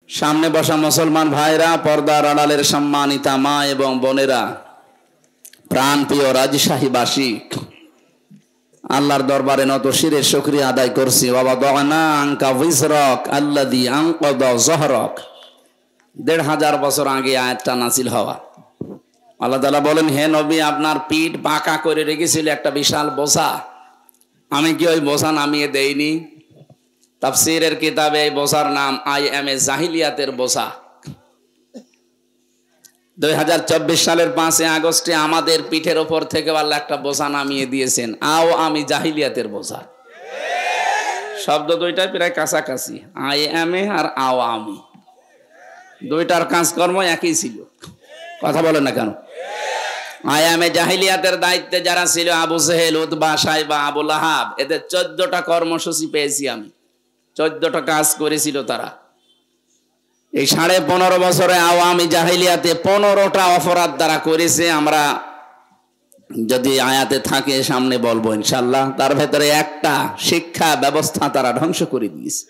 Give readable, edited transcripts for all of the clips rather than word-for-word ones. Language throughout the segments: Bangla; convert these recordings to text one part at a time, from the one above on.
সামনে বসা মুসলমান ভাইরা, পর্দার আড়ালের সম্মানিতা মা এবং বোনেরা, প্রাণপ্রিয় রাজশাহীবাসী, আল্লাহর দরবারে নত শিরের শুকরিয়া আদায় করছি। ওয়াদানা আনকা বিজরাক আল্লাযী আনকাযা যহরাক। ১৫০০ বছর আগে আয়াতটা নাযিল হওয়া। আল্লাহ তাআলা বলেন, হে নবী, আপনার পিঠ বাঁকা করে রেখেছিল একটা বিশাল বোঝা, আমি কি ওই বোঝা নামিয়ে দেইনি? তাফসীরের কিতাবে এই বোঝার নাম আইএমএ জাহিলিয়াতের বোঝা। ২০২৪ সালের ৫ আগস্টে আমাদের পিঠের ওপর থেকে আল্লাহ একটা বোঝা নামিয়ে দিয়েছেন, আও আমি জাহিলিয়াতের বোঝা। শব্দ দুইটাই প্রায় কাছাকাছি, আইএমএ আর আও আমি, দুইটার কাজকর্ম একই ছিল। কথা বলেন না কেন? আইএমএ জাহিলিয়াতের দায়িত্বে যারা ছিল, আবু জেহেল, উতবা, সাইবা, আবু লাহাব, এদের ১৪টা কর্মসূচি পেয়েছি আমি। ১৪টা কাজ করেছিল তারা। এই ১৫.৫ বছরে আওয়ামী জাহিলিয়াতে ১৫টা অপরাধ দ্বারা করেছে। আমরা যদি আয়াতে থাকে সামনে বলবো ইনশাল্লাহ। তার ভেতরে একটা শিক্ষা ব্যবস্থা তারা ধ্বংস করে দিয়েছে।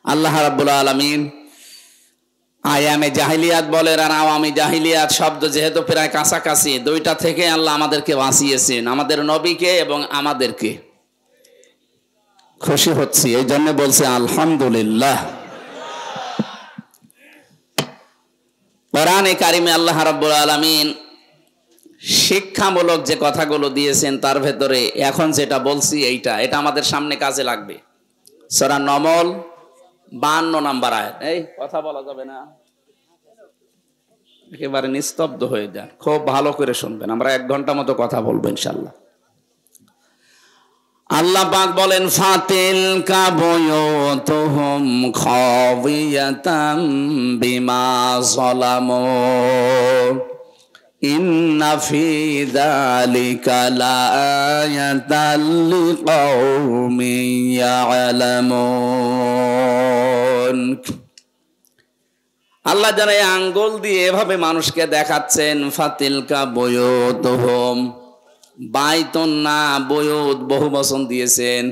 আল্লাহ রাব্বুল আলামিন আয়ামে জাহিলিয়াত বলেন আর আওয়ামী জাহিলিয়াত শব্দ যেহেতু প্রায় কাছাকাছি, দুইটা থেকে আল্লাহ আমাদেরকে বাঁচিয়েছেন, আমাদের নবীকে এবং আমাদেরকে। খুশি হচ্ছি, এই জন্য বলছে আলহামদুলিল্লাহ। কোরআনে কারিমে আল্লাহ রাব্বুল আলামিন শিক্ষামূলক যে কথাগুলো দিয়েছেন, তার ভেতরে এখন যেটা বলছি এটা আমাদের সামনে কাজে লাগবে। সূরা নমল ৫২ নম্বর আয়াত। এই কথা বলা যাবে না, একেবারে নিস্তব্ধ হয়ে যান, খুব ভালো করে শুনবেন। আমরা ১ ঘন্টা মতো কথা বলবো ইনশাআল্লাহ। আল্লাহ পাক বলেন, ফাতিলকা বুয়ুতুহুম খাওয়িয়াতাম বিমা যালামু ইন্না ফি যালিকা লাআয়াতাল লিকাওমিন ইয়ালামুন। আল্লাহ যারা আঙ্গুল দিয়ে এভাবে মানুষকে দেখাচ্ছেন, ফাতিলকা বুয়ুতুহুম, বাইতুন না বয়ুত, বহু বচন দিয়েছেন।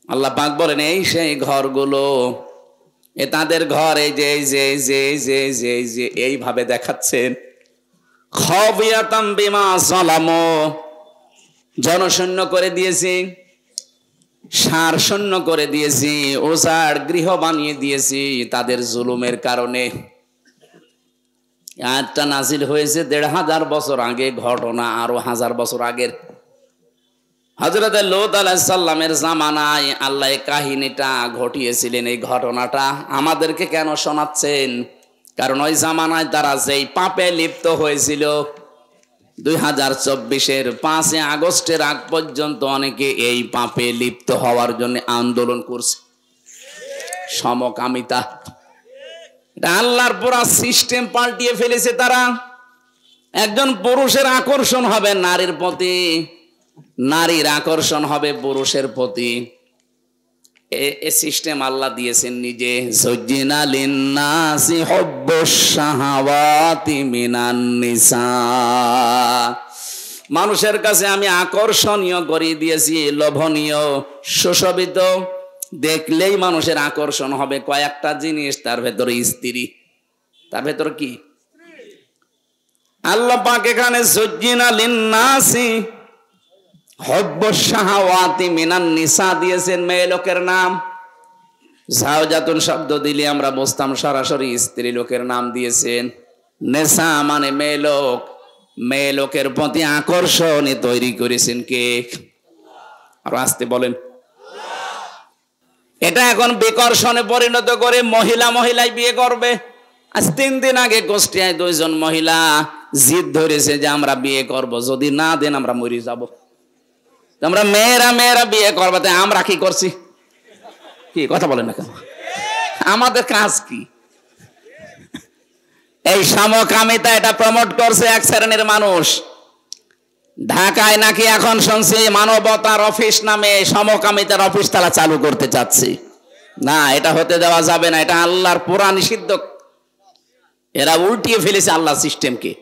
আল্লাহ পাক বলেন, এই সেই ঘরগুলো, এ তাদের ঘর, এই যে এই যে এই যে এই যে এই যে এই যে এইভাবে দেখাচ্ছেন। খাওয়িয়াতাম বিমা যালামু, জনশূন্য করে দিয়েছি, সার শূন্য করে দিয়েছি, ওসার গৃহ বানিয়ে দিয়েছি তাদের জুলুমের কারণে। আয়াতটা নাজিল হয়েছে ১৫০০ বছর আগে, ঘটনা আরো ১০০০ বছর আগের। হযরত লূত আলাইহিস সালামের জামানায় আল্লাহ এই কাহিনীটা ঘটিয়েছিলেন। এই ঘটনাটা আমাদেরকে কেন শোনাচ্ছেন? কারণ ওই জামানায় তারা যেই পাপে লিপ্ত হয়েছিল, ২০২৪-এর ৫ আগস্টের আগ পর্যন্ত অনেকে এই পাপে লিপ্ত হওয়ার জন্য আন্দোলন করছে। সমকামিতা, আল্লাহর পুরা সিস্টেম পাল্টিয়ে ফেলেছে তারা। একজন পুরুষের আকর্ষণ হবে নারীর প্রতি, নারীর আকর্ষণ হবে পুরুষের প্রতি। এ সিস্টেম আল্লাহ দিয়েছেন নিজে। যুজ্জিনা লিন্নাসি হুব্বুশ শাহাওয়াতি মিনান নিসা, মানুষের কাছে আমি আকর্ষণীয় করে দিয়েছি, লোভনীয়, সুশোভিত, দেখলেই মানুষের আকর্ষণ হবে কয়েকটা জিনিস, তার ভেতরে স্ত্রী। তার ভেতর কি? আল্লাহ পাক এখানে যুজ্জিনা লিন্নাসি হুব্বুশ শাহাওয়াতি মিনান নিসা দিয়েছেন, মেয়ে লোকের নাম। যাওজাতুন শব্দ দিলে আমরা বুঝতাম সরাসরি স্ত্রী লোকের নাম দিয়েছেন। নেসা মানে মেয়ে লোক, মেয়ে লোকের প্রতি আকর্ষণ তৈরি করেছেন কে? আর আসতে বলেন। এটা এখন বিকর্ষণে পরিণত করে মহিলা মহিলাই বিয়ে করবে। আজ ৩ দিন আগে কুষ্টিয়ায় ২ জন মহিলা জিদ ধরেছে যে আমরা বিয়ে করব, যদি না দেন আমরা মরে যাব। আমরা মেয়েরা বিয়ে করবো, তাই আমরা কি করছি? কি কথা বলেন না কেন? আমাদের কাজ কি? এই সমকামিতা এটা প্রমোট করছে এক শ্রেণীর মানুষ। ঢাকায় নাকি এখন শুনছি মানবতার অফিস নামে সমকামিতার অফিস তারা চালু করতে চাচ্ছে। না, এটা হতে দেওয়া যাবে না, এটা আল্লাহর পুরা নিষিদ্ধ। এরা উল্টিয়ে ফেলেছে আল্লাহ সিস্টেমকে।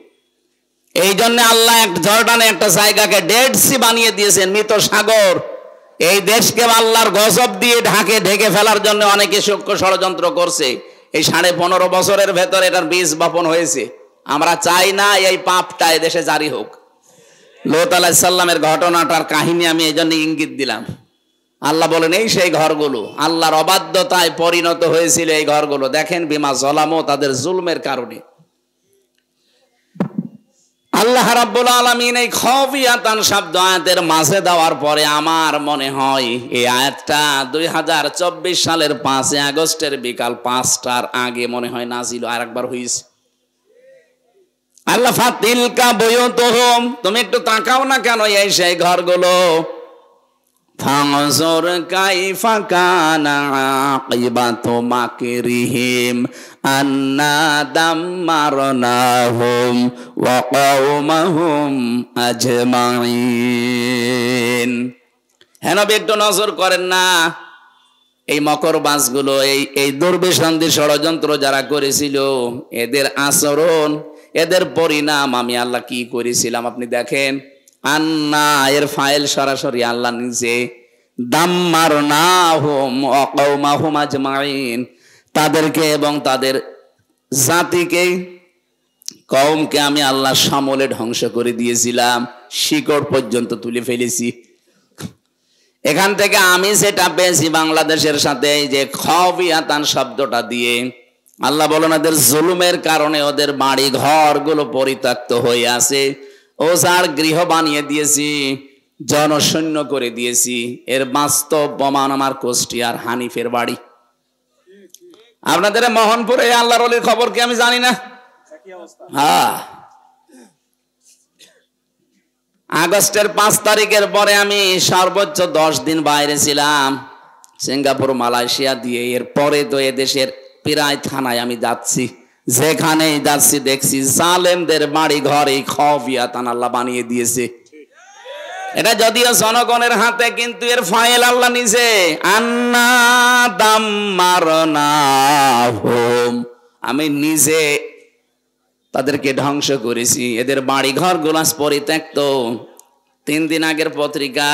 এই জন্য আল্লাহ জর্ডানে একটা জায়গাকে ডেড সি বানিয়ে দিয়েছেন, মৃত সাগর। এই দেশকে আল্লাহর গজব দিয়ে ঢেকে ফেলার জন্য অনেকে সূক্ষ্ম ষড়যন্ত্র করছে। এই 15.5 বছরের ভেতর এটার বীজ বপন হয়েছে। আমরা চাই না এই পাপটা এদেশে জারি হোক। লূত আলাইহিস সালামের ঘটনাটার কাহিনী আমি এই জন্য ইঙ্গিত দিলাম। আল্লাহ বলেন এই সেই ঘরগুলো আল্লাহর অবাধ্যতায় পরিণত হয়েছিল। এই ঘরগুলো দেখেন, বিমা জলামো, তাদের জুলমের কারণে। আল্লাহ রাব্বুল আলামিন এই খাফিয়াতান শব্দ আয়াতের মাঝে দেওয়ার পরে আমার মনে হয় এই আয়াতটা 2024 সালের 5 আগস্টের বিকাল 5টার আগে মনে হয় নাজিল আর একবার হয়েছে। আল্লাহ ফাতিলকা বুয়ুতুহুম, তুমি একটু তাকাও না কেন এই সেই ঘরগুলো। ফানজুর কাইফা কানা আকিবাতু মাকরিহিম আন্না দাম্মারনাহুম ওয়া কওমাহুম আজমাইন। হ্যাঁ নবী, একটু নজর করেন না এই মকরবাজগুলো, এই দুর্বিসন্ধি ষড়যন্ত্র যারা করেছিল, এদের আচরণ, এদের পরিণাম আমি আল্লাহ কি করেছিলাম আপনি দেখেন। আন্না এর ফাইল সরাসরি আল্লাহ নিজে, দাম্মারনাহুম ওয়া কওমাহুম আজমাইন, তাদেরকে এবং তাদের জাতিকে, কওমকে আমি আল্লাহ সমূলে ধ্বংস করে দিয়েছিলাম, শিকড় পর্যন্ত তুলে ফেলেছি। এখান থেকে আমি যেটা পেয়েছি বাংলাদেশের সাথে এই যে খাফিয়াতান শব্দটা দিয়ে, আল্লাহ বলেন ওদের জুলুমের কারণে ওদের বাড়ি ঘরগুলো পরিত্যক্ত হয়ে আছে, ওজার গৃহ বানিয়ে দিয়েছি, জনশূন্য করে দিয়েছি। এর বাস্তব প্রমাণ আমার কুষ্টিয়ার হানিফের বাড়ি। আপনাদের মোহনপুরে আল্লাহর ওলির খবর কি আমি জানি না? হ্যাঁ, আগস্টের 5 তারিখের পরে আমি সর্বোচ্চ 10 দিন বাইরে ছিলাম, সিঙ্গাপুর, মালয়েশিয়া দিয়ে। এর পরে তো এদেশের প্রায় থানায় আমি যাচ্ছি, যেখানেই যাচ্ছি দেখছি জালেমদের বাড়ি ঘরে খাফিয়াতান আল্লাহ বানিয়ে দিয়েছে। এটা যদিও জনগণের হাতে, কিন্তু এর ফাইল আল্লাহ নিজে। আন্না দাম্মারনাহুম, আমি নিজে তাদেরকে ধ্বংস করেছি। এদের বাড়ি ঘর গুলাস পরিত্যক্ত। 3 দিন আগের পত্রিকা,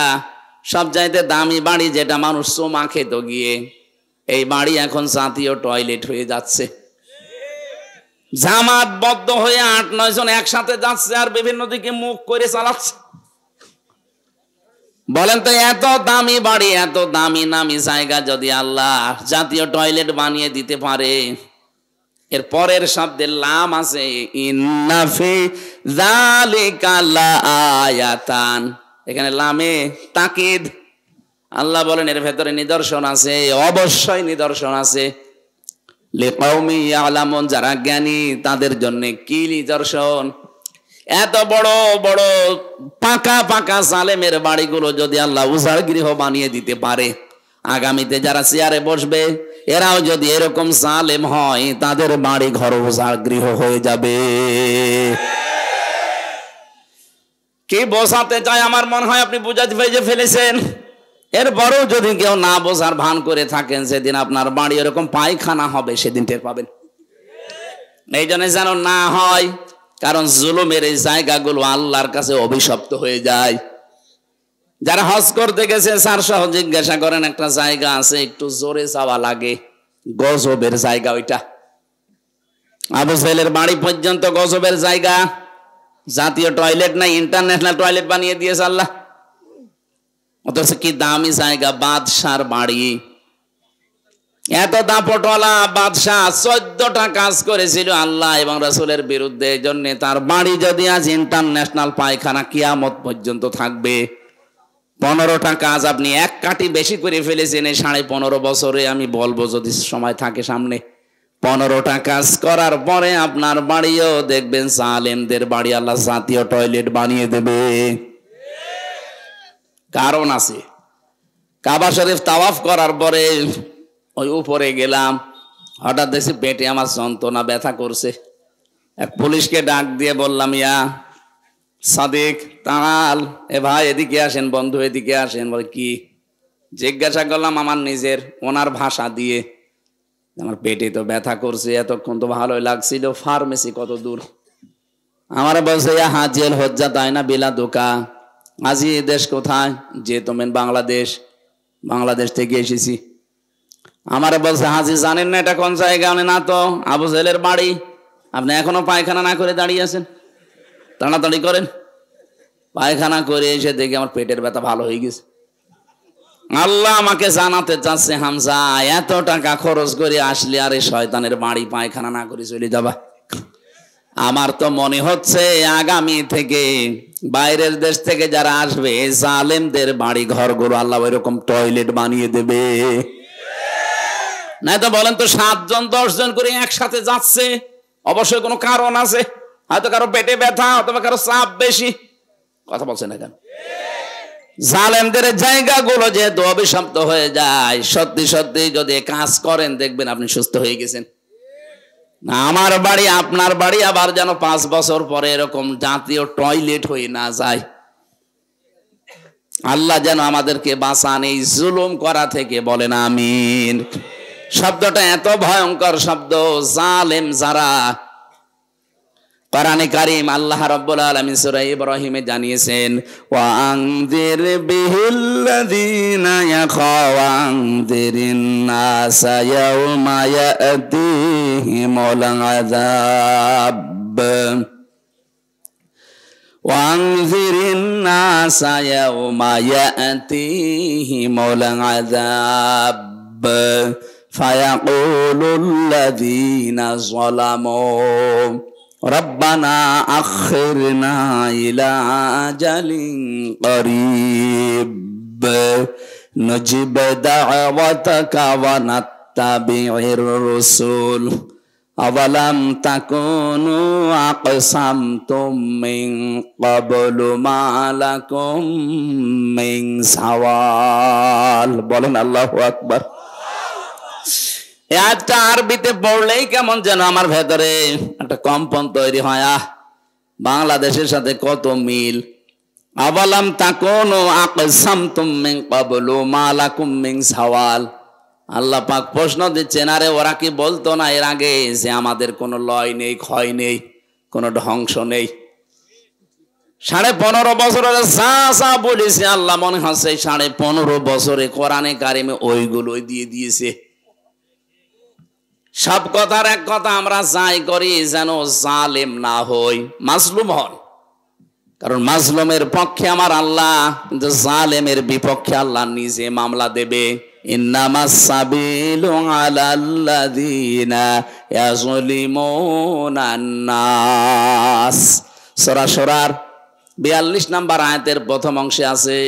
সবচাইতে দামি বাড়ি যেটা মানুষ চুমা খেত গিয়ে, এই বাড়ি এখন জাতীয় টয়লেট হয়ে যাচ্ছে। জামাতবদ্ধ হয়ে 8-9 জন একসাথে যাচ্ছে আর বিভিন্ন দিকে মুখ করে চালাচ্ছে। বলেন তো, এত দামি বাড়ি, এত দামি নামি জায়গা যদি আল্লাহ জাতীয় টয়লেট বানিয়ে দিতে পারে, এর পরের শব্দের লাম আছে, ইন্না ফি যালিকা লাআয়াতান, এখানে লামে তাকিদ। আল্লাহ বলেন এর ভেতরে নিদর্শন আছে, অবশ্যই নিদর্শন আছে। লিকাউমি ইয়ালামুন, যারা জ্ঞানী তাদের জন্য কি নিদর্শন। এত বড় বড় পাকা পাকা জালেমের বাড়িগুলো যদি আল্লাহ উজাড় গৃহ বানিয়ে দিতে পারে, আগামীতে যারা চেয়ারে বসবে এরাও যদি এরকম জালেম হয়, তাদের বাড়ি ঘর উজাড় গৃহ হয়ে যাবে। কি বোঝাতে চাই আমার মনে হয় আপনি বুঝাতে পেরে ফেলেছেন। এরপরেও যদি কেউ না বোঝার ভান করে থাকেন, সেদিন আপনার বাড়ি এরকম পায়খানা হবে, সেদিন টের পাবেন। এই জন্য যেন না হয়, কারণ জুলুমের এই জায়গাগুলো আল্লাহর কাছে অভিশপ্ত হয়ে যায়। যারা হজ করতে গেছে স্যার সহ জিজ্ঞাসা করেন, একটা জায়গা আছে একটু জোরে যাওয়া লাগে, গজবের জায়গা ওইটা। আবু জাহেলের বাড়ি পর্যন্ত গজবের জায়গা। জাতীয় টয়লেট নাই, ইন্টারন্যাশনাল টয়লেট বানিয়ে দিয়েছে আল্লাহ। অথচ কি দামি জায়গা, বাদশার বাড়ি। এত দাপটওয়ালা বাদশাহ 14টা কাজ করেছিল আল্লাহ এবং রাসূলের বিরুদ্ধে। এই জন্য তার বাড়ি যদি আজ ইন্টারন্যাশনাল পায়খানা, কিয়ামত পর্যন্ত থাকবে। 15টা কাজ আপনি এক কাটি বেশি করে ফেলেছেন এই 15.5 বছরে। আমি বলবো যদি সময় থাকে সামনে, 15টা কাজ করার পরে আপনার বাড়িও দেখবেন জালেমদের বাড়ি আল্লাহ জাতীয় টয়লেট বানিয়ে দেবে। কারণ আছে। কাবা শরীফ তাওয়াফ করার পরে ওই উপরে গেলাম, হঠাৎ দেখছি পেটে আমার যন্ত্রণা, ব্যথা করছে। এক পুলিশকে ডাক দিয়ে বললাম, ইয়া সাদিক তাল, এ ভাই এদিকে আসেন, বন্ধু এদিকে আসেন। বলে কি? জিজ্ঞাসা করলাম আমার নিজের ওনার ভাষা দিয়ে, আমার পেটে তো ব্যথা করছে, এতক্ষণ তো ভালোই লাগছিল, ফার্মেসি কত দূর? আমার বলছে হাজিল হজ্জা তাই না বিলা দোকা। আজি দেশ কোথায়? যে তোমেন বাংলাদেশ। বাংলাদেশ থেকে এসেছি। আমারে বলছে, হাজি জানেন না এটা কোন জায়গা? না তো। আবু জেলের বাড়ি। আপনি এখনো পায়খানা না করে দাঁড়িয়ে আছেন? তাড়াতাড়ি করেন। পায়খানা করে এসে দেখি আমার পেটের ব্যথা ভালো হয়ে গেছে। আল্লাহ আমাকে জানাতে চাচ্ছে, হামজা এত টাকা খরচ করে আসলে আর এই শয়তানের বাড়ি পায়খানা না করে চলে যাবা? আমার তো মনে হচ্ছে আগামী থেকে বাইরের দেশ থেকে যারা আসবে জালেমদের বাড়ি ঘরগুলো আল্লাহ ওইরকম টয়লেট বানিয়ে দেবে। না তো বলেন তো, 7 জন 10 জন করে একসাথে যাচ্ছে, অবশ্যই কোনো কারণ আছে। হয়তো কারো পেটে ব্যথা, অথবা কারো চাপ বেশি। কথা বলছেন না কেন? জালেমদের জায়গাগুলো যেহেতু অভিশপ্ত হয়ে যায়, সত্যি সত্যি যদি কাজ করেন দেখবেন আপনি সুস্থ হয়ে গেছেন। আমার বাড়ি আপনার বাড়ি আবার যেন 5 বছর পরে এরকম জাতীয় টয়লেট হয়ে না যায়। আল্লাহ যেন আমাদেরকে বাঁচান এই জুলুম করা থেকে, বলেন আমিন। শব্দটা এত ভয়ঙ্কর শব্দ, জালেম যারা। কোরআনে কারীম আল্লাহ রাব্বুল আলামিন সূরা ইব্রাহিমে জানিয়েছেন, ওয়া আনযির বিহিল্লাযীনা ইয়াখাওয়ানযিরিন নাসা ইয়াওমা ইয়াতিহিমুল আযাব ওয়া আনযিরিন নাসা ইয়াওমা ইয়াতিহিমুল আযাব ফায়াকুলুল্লাযীনা যালামু রব্বানা আখিরনা ইলা আজালিন করিব নজিব দাওয়াতাকা ওয়া নাত্তাবি'র রাসূল আওয়ালাম তাকুনু আকসামতুম মিন ক্বাবলু মা লাকুম মিন সাওয়াল। বলেন আল্লাহু আকবার। একটা আরবিতে পড়লেই কেমন যেন আমার ভেতরে একটা কম্পন তৈরি হয়। বাংলাদেশের সাথে কত মিল। আওয়ালাম তাকুনু আকসামতুম মিন ক্বাবলু মা লাকুম মিন সাওয়াল। আল্লাহ পাক প্রশ্ন দিচ্ছেন, আরে ওরা কি বলতো না এর আগে যে আমাদের কোনো লয় নেই, ক্ষয় নেই, কোনো ধ্বংস নেই? 15.5 বছর যা বলেছে আল্লাহ মনে হচ্ছে 15.5 বছরে কোরআনে কারিমে ওইগুলোই দিয়ে দিয়েছে। সব কথার এক কথা, আমরা যাই করি যেন জালেম না হই, মাজলুম হন। কারণ মাজলুমের পক্ষে আমার আল্লাহ, কিন্তু জালেমের বিপক্ষে আল্লাহ নিজে মামলা দেবে। ইন্নামাস সাবিলু আলাল্লাযীনা ইয়াযলিমুনান নাস। সূরা শুরার 42 নম্বর আয়াতের প্রথম অংশে আছে,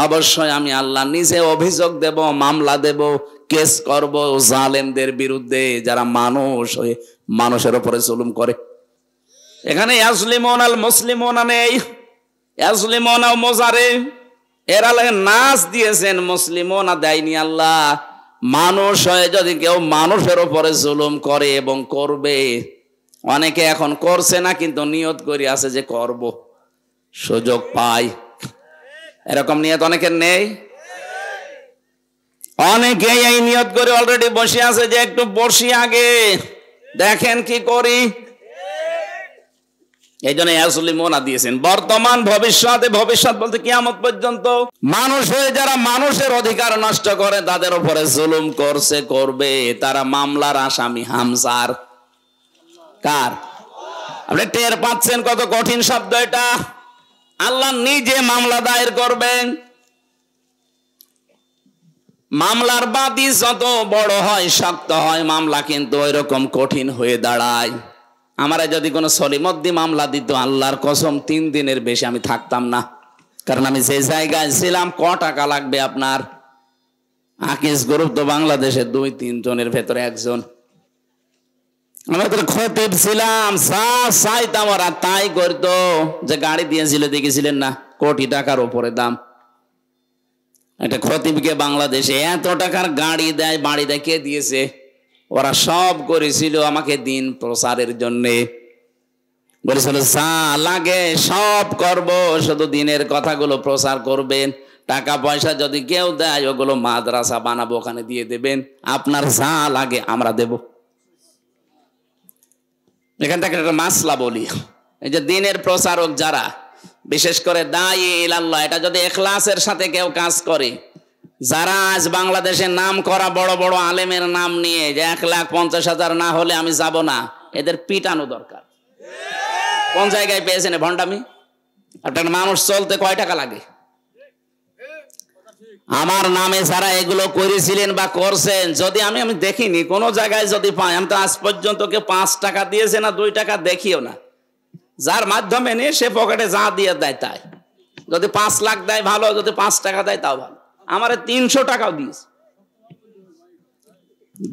অবশ্যই আমি আল্লাহ নিজে অভিযোগ দেব, মামলা দেব, কেস করব জালেমদের বিরুদ্ধে যারা মানুষ হয়ে মানুষের উপরে জুলুম করে। এখানে ইয়াজলিমুনাল মুসলিমুনা নেই, ইয়াজলিমুনা মুজারে এরা লাগে নাস দিয়েছেন, মুসলিমুনা দেয়নি আল্লাহ। মানুষ হয়ে যদি কেউ মানুষের উপরে জুলুম করে এবং করবে, অনেকে এখন করছে না কিন্তু নিয়ত করে আছে যে করব, সুযোগ পাই, এরকম নিয়ত অনেকের নেই। অনেকে এই নিয়ত করে অলরেডি বসে আছে যে একটু বসি আগে দেখেন কি করি। এই জন্য ইয়াজলিমুনা দিয়েছেন। বর্তমান ভবিষ্যতে, ভবিষ্যৎ বলতে কিয়ামত পর্যন্ত মানুষ হয়ে যারা মানুষের অধিকার নষ্ট করে, তাদের উপরে জুলুম করছে, করবে, তারা মামলার আসামি। হামজার কার? আপনি টের পাচ্ছেন কত কঠিন শব্দ এটা? আল্লাহ নিজে মামলা দায়ের করবেন। মামলার বাদী যত বড় হয়, শক্ত হয়, মামলা কিন্তু ওই রকম কঠিন হয়ে দাঁড়ায়। আমারে যদি কোনো সলিমদ্দি মামলা দিত, আল্লাহর কসম 3 দিনের বেশি আমি থাকতাম না। কারণ আমি যে জায়গায় ছিলাম, ক টাকা লাগবে আপনার? আকিস গ্রুপ তো বাংলাদেশের 2-3 জনের ভেতরে একজন। আমি তো খতিব ছিলাম, যা চাইতাম ওরা তাই করতো। যে গাড়ি দিয়েছিল দেখেছিলেন না, কোটি টাকার উপরে দাম। একটা খতিবকে বাংলাদেশে এত টাকার গাড়ি দেয়, বাড়ি দেয়, কে দিয়েছে? ওরা সব করেছিল আমাকে দিন প্রচারের জন্যে। বলেছিল যা লাগে সব করব, শুধু দিনের কথাগুলো প্রচার করবেন। টাকা পয়সা যদি কেউ দেয়, ওগুলো মাদ্রাসা বানাবো, ওখানে দিয়ে দেবেন। আপনার যা লাগে আমরা দেব। এখান থেকে একটা মাসলা বলি, এই যে দিনের প্রচারক যারা, বিশেষ করে দায়ী ইলাল্লাহ, এটা যদি ইখলাসের সাথে কেউ কাজ করে, যারা আজ বাংলাদেশের নাম করা বড় বড় আলেমের নাম নিয়ে যে 1,50,000 না হলে আমি যাব না, এদের পিটানো দরকার। কোন জায়গায় পেয়েছেন ভণ্ডামি? একটা মানুষ চলতে কয় টাকা লাগে? আমার নামে যারা এগুলো করেছিলেন বা করছেন, যদি আমি দেখিনি কোন জায়গায় যদি পাই, আমি তো আজ পর্যন্ত কেউ 5 টাকা দিয়েছে না 2 টাকা দেখিও না। যার মাধ্যমে নিয়ে সে পকেটে যা দিয়ে দেয় তাই, যদি 5 লাখ দেয় ভালো, যদি 5 টাকা দেয় তাও ভালো। আমার 300 টাকাও দিয়েছে,